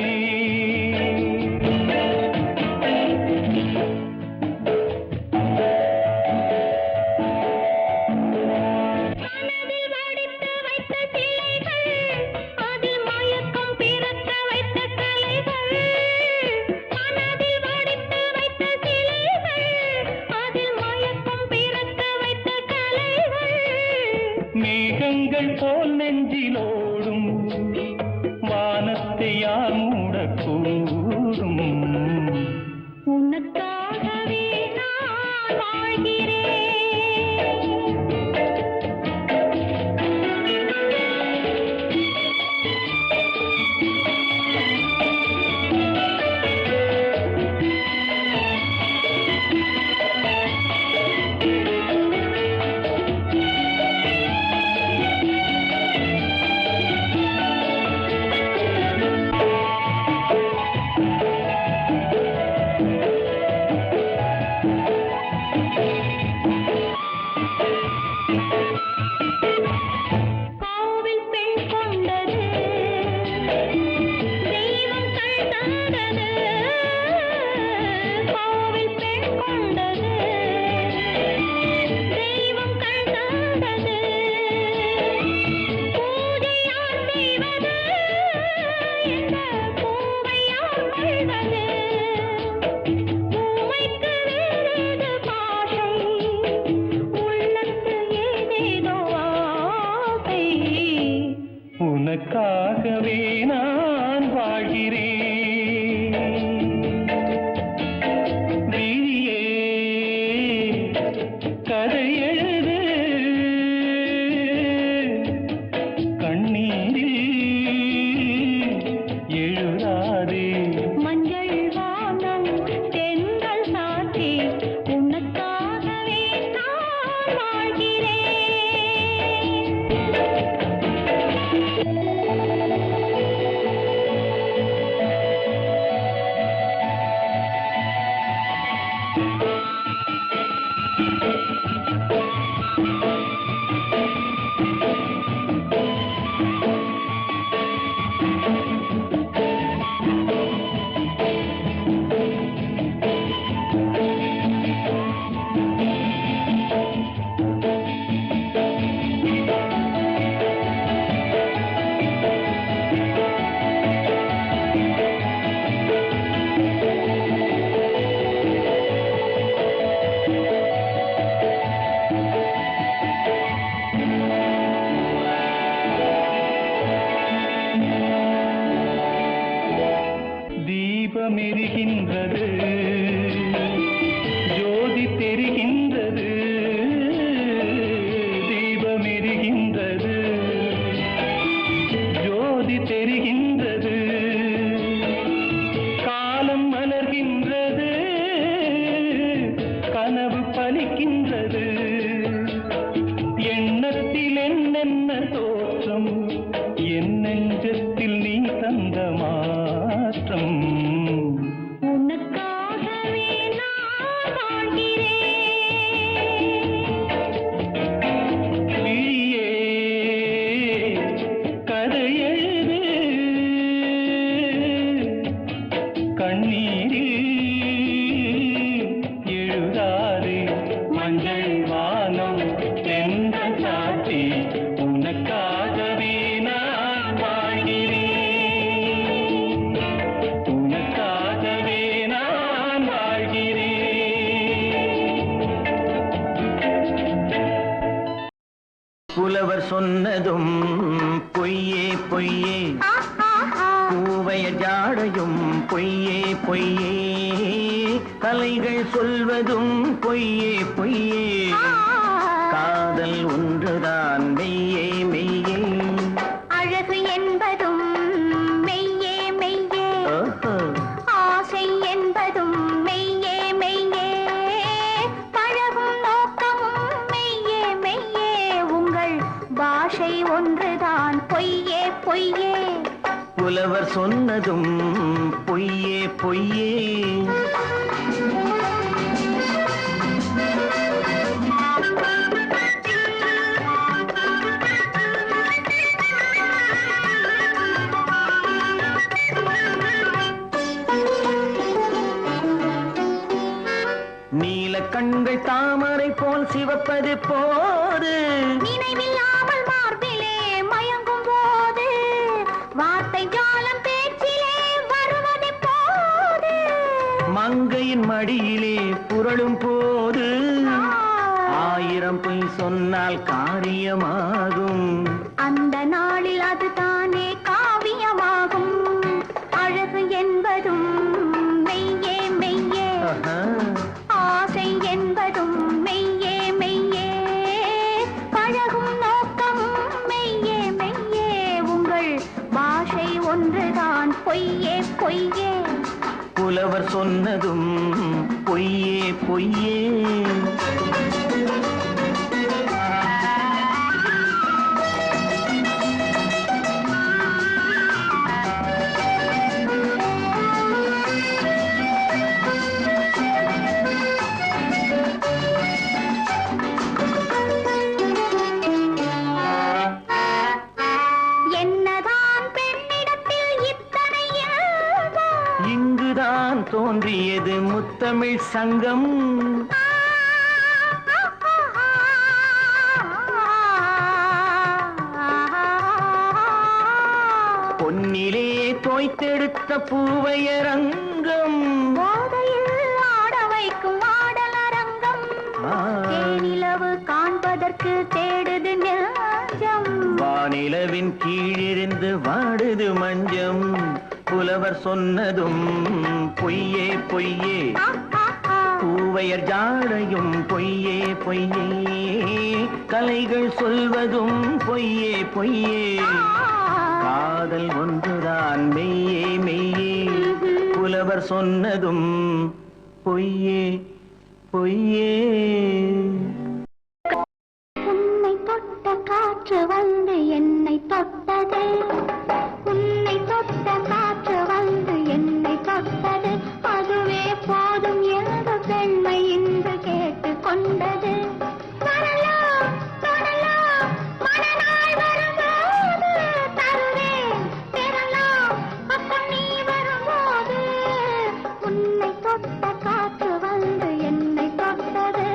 Speaker 1: மனதில் வடித்து வைத்த சிலைகள், அதில் மயக்கம் பிறக்க வைத்த கலைகள். மனதில் வடித்து வைத்த சிலைகள், அதில் மயக்கம் பிறக்க வைத்த கலைகள்.
Speaker 2: மேகங்கள் போல் நெஞ்சிலோடும் வானத்தை யார் மூடக்கூடும்.
Speaker 1: உனக்காகவே நான் வாழ்கிறேன்.
Speaker 3: புலவர் சொன்னதும் பொய்யே பொய்யே, பூவைய ஜாடையும் பொய்யே பொய்யே, கலைகள் சொல்வதும் பொய்யே பொய்யே, காதல் ஒன்றுதான் மெய்யே மெய்யே,
Speaker 1: அழகு என்பதும் மெய்யே மெய்யே, ஆசை என்பதும் மெய்யே மெய்யே, பழகும் நோக்கமும் மெய்யே மெய்யே, உங்கள் பாஷை ஒன்றுதான் பொய்யே பொய்யே.
Speaker 3: புலவர் சொன்னதும் பொய்யே பொய்யே. நீல கண்கள் தாமரை போல் சிவப்பது போது,
Speaker 1: நினைவில்லாமல் மார்பிலே மயங்கும் போது, வார்த்தை ஜாலம் பேச்சிலே வருவது போது,
Speaker 3: மங்கையின் மடியிலே புரளும் போது, ஆயிரம் பொய் சொன்னால் காரியமாகும்,
Speaker 1: அந்த நாளில் அதுதானே காவியமாகும். அழகு என்பதும் மெய்யே மெய்யே, ஆசை என்பதும் மெய்யே மெய்யே, பழகும் நோக்கமும் மெய்யே மெய்யே, உங்கள் பாஷை ஒன்றுதான் பொய்யே பொய்யே.
Speaker 3: புலவர் சொன்னதும் பொய்யே பொய்யே. இங்குதான் தோன்றியது முத்தமிழ் சங்கம், பொன்னிலே தோய்த்தெடுத்த பூவையரங்கம்,
Speaker 1: போதையில் ஆட வைக்கும் ஆடலரங்கம், தேனிலவு காண்பதற்கு தேடுது நெஞ்சம்,
Speaker 3: வானிலவின் கீழிருந்து வாடுது மஞ்சம், புலவர் சொன்னதும் பொய்யே பொய்யே, பூவையர் ஜாடையும் பொய்யே பொய்யே, கலைகள் சொல்வதும் பொய்யே பொய்யே, காதல் ஒன்றுதான் மெய்யே மெய்யே, புலவர் சொன்னதும் பொய்யே பொய்யே.
Speaker 1: உன்னை தொட்ட காற்று வந்து என்னை தொட்டது, உன்னை தொட்ட காற்று வந்து என்னை தொட்டது, அதுவே போதும் என்று பெண்மை இன்று கேட்டு கொண்டது. வரலாம் தொடலாம் மனநாள் வரும்போது தருவேன் பெறலாம், அப்ப நீ வரும்போது, உன்னை தொட்ட காற்று வந்து என்னை தொட்டது.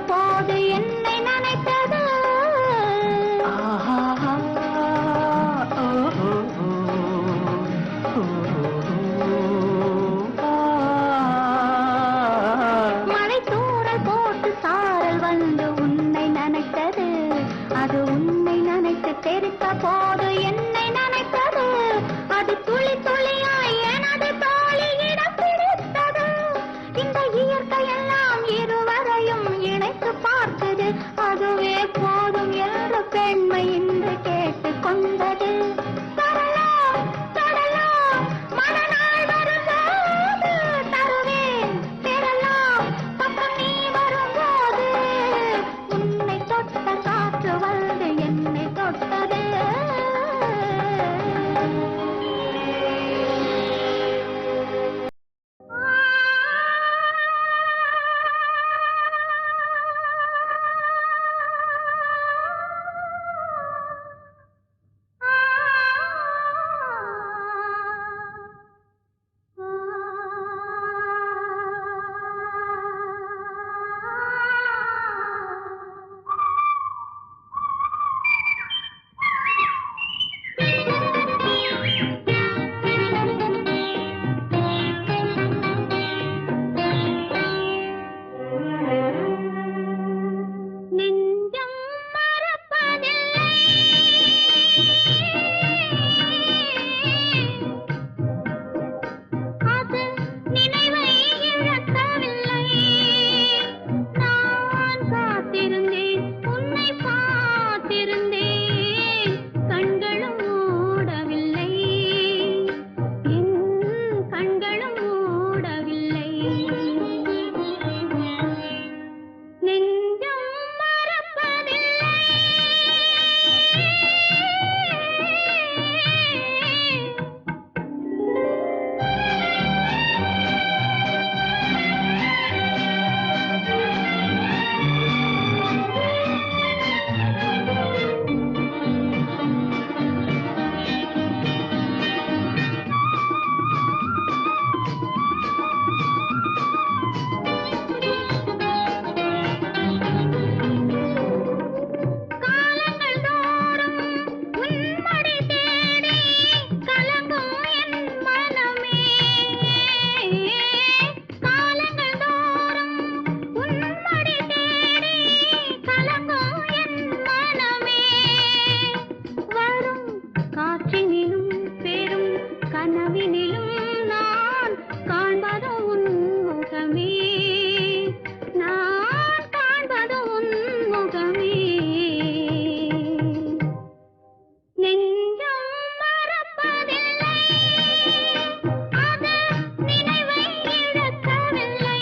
Speaker 1: போது என்னை நினைத்தது மழை தூறல் போட்டு சாரல் வந்து உன்னை நினைத்தது அது உன்னை நினைத்து தெரித்த போது என்னை நினைத்தது அது துளி துளியாய் எனது தோழியிடம் பிடித்தது இந்த இயற்கையெல்லாம் இருவரையும் இணைத்து பார்த்தது அதுவே போதும் என்று பெண்மை இன்று கேட்டுக் கொண்டது தரலாம் தொடலாம் மனநாள் வரும்போது தருவேன் பெறலாம் பக்கம் நீ வரும்போது உன்னை தொட்ட காற்று வந்து என்னை தொட்டது நெஞ்சம் மறப்பதில்லை அது நினைவை இழக்கவில்லை நான் காத்திருந்தேன் உன்னை பார்த்திருந்தேன் கண்களும் மூடவில்லை என் கண்களும் மூடவில்லை நெஞ்சம் மறப்பதில்லை காலங்கள் தோறும் உன்மடி தேடி கலங்கும் என் மனமே காலங்கள் தோறும் உன்மடி தேடி கலங்கும் என் மனமே வரும் காற்றினிலும் பெரும் கனவினிலும் நான் காண்பது உன் முகமே நான் காண்பது உன் முகமே நெஞ்சம் மறப்பதில்லை அது நினைவை இழக்கவில்லை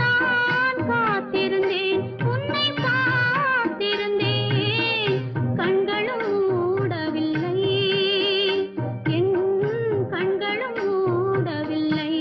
Speaker 1: நான் காத்திருந்தேன் உன்னை பார்த்திருந்தேன் கண்களும் மூடவில்லை என் கண்களும் மூடவில்லை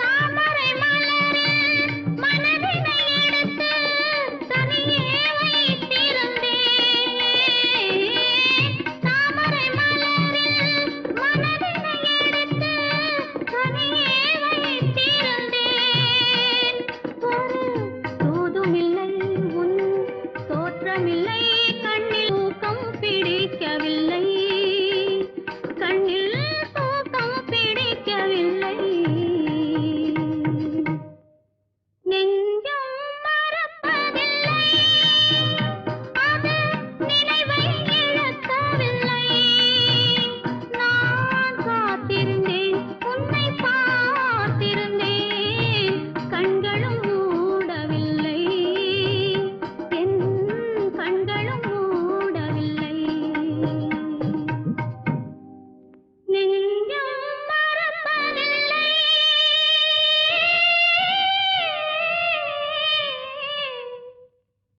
Speaker 1: தாமரை மலரில் மனதினை எடுத்து தனியே வைத்திருந்தேன் தாமரை மலரில் மனதினை எடுத்து தனியே வைத்திருந்தேன் ஒரு தூதுமில்லை உன் தோற்றமில்லை கண்ணில் ஊக்கம் பிடிக்கவில்லை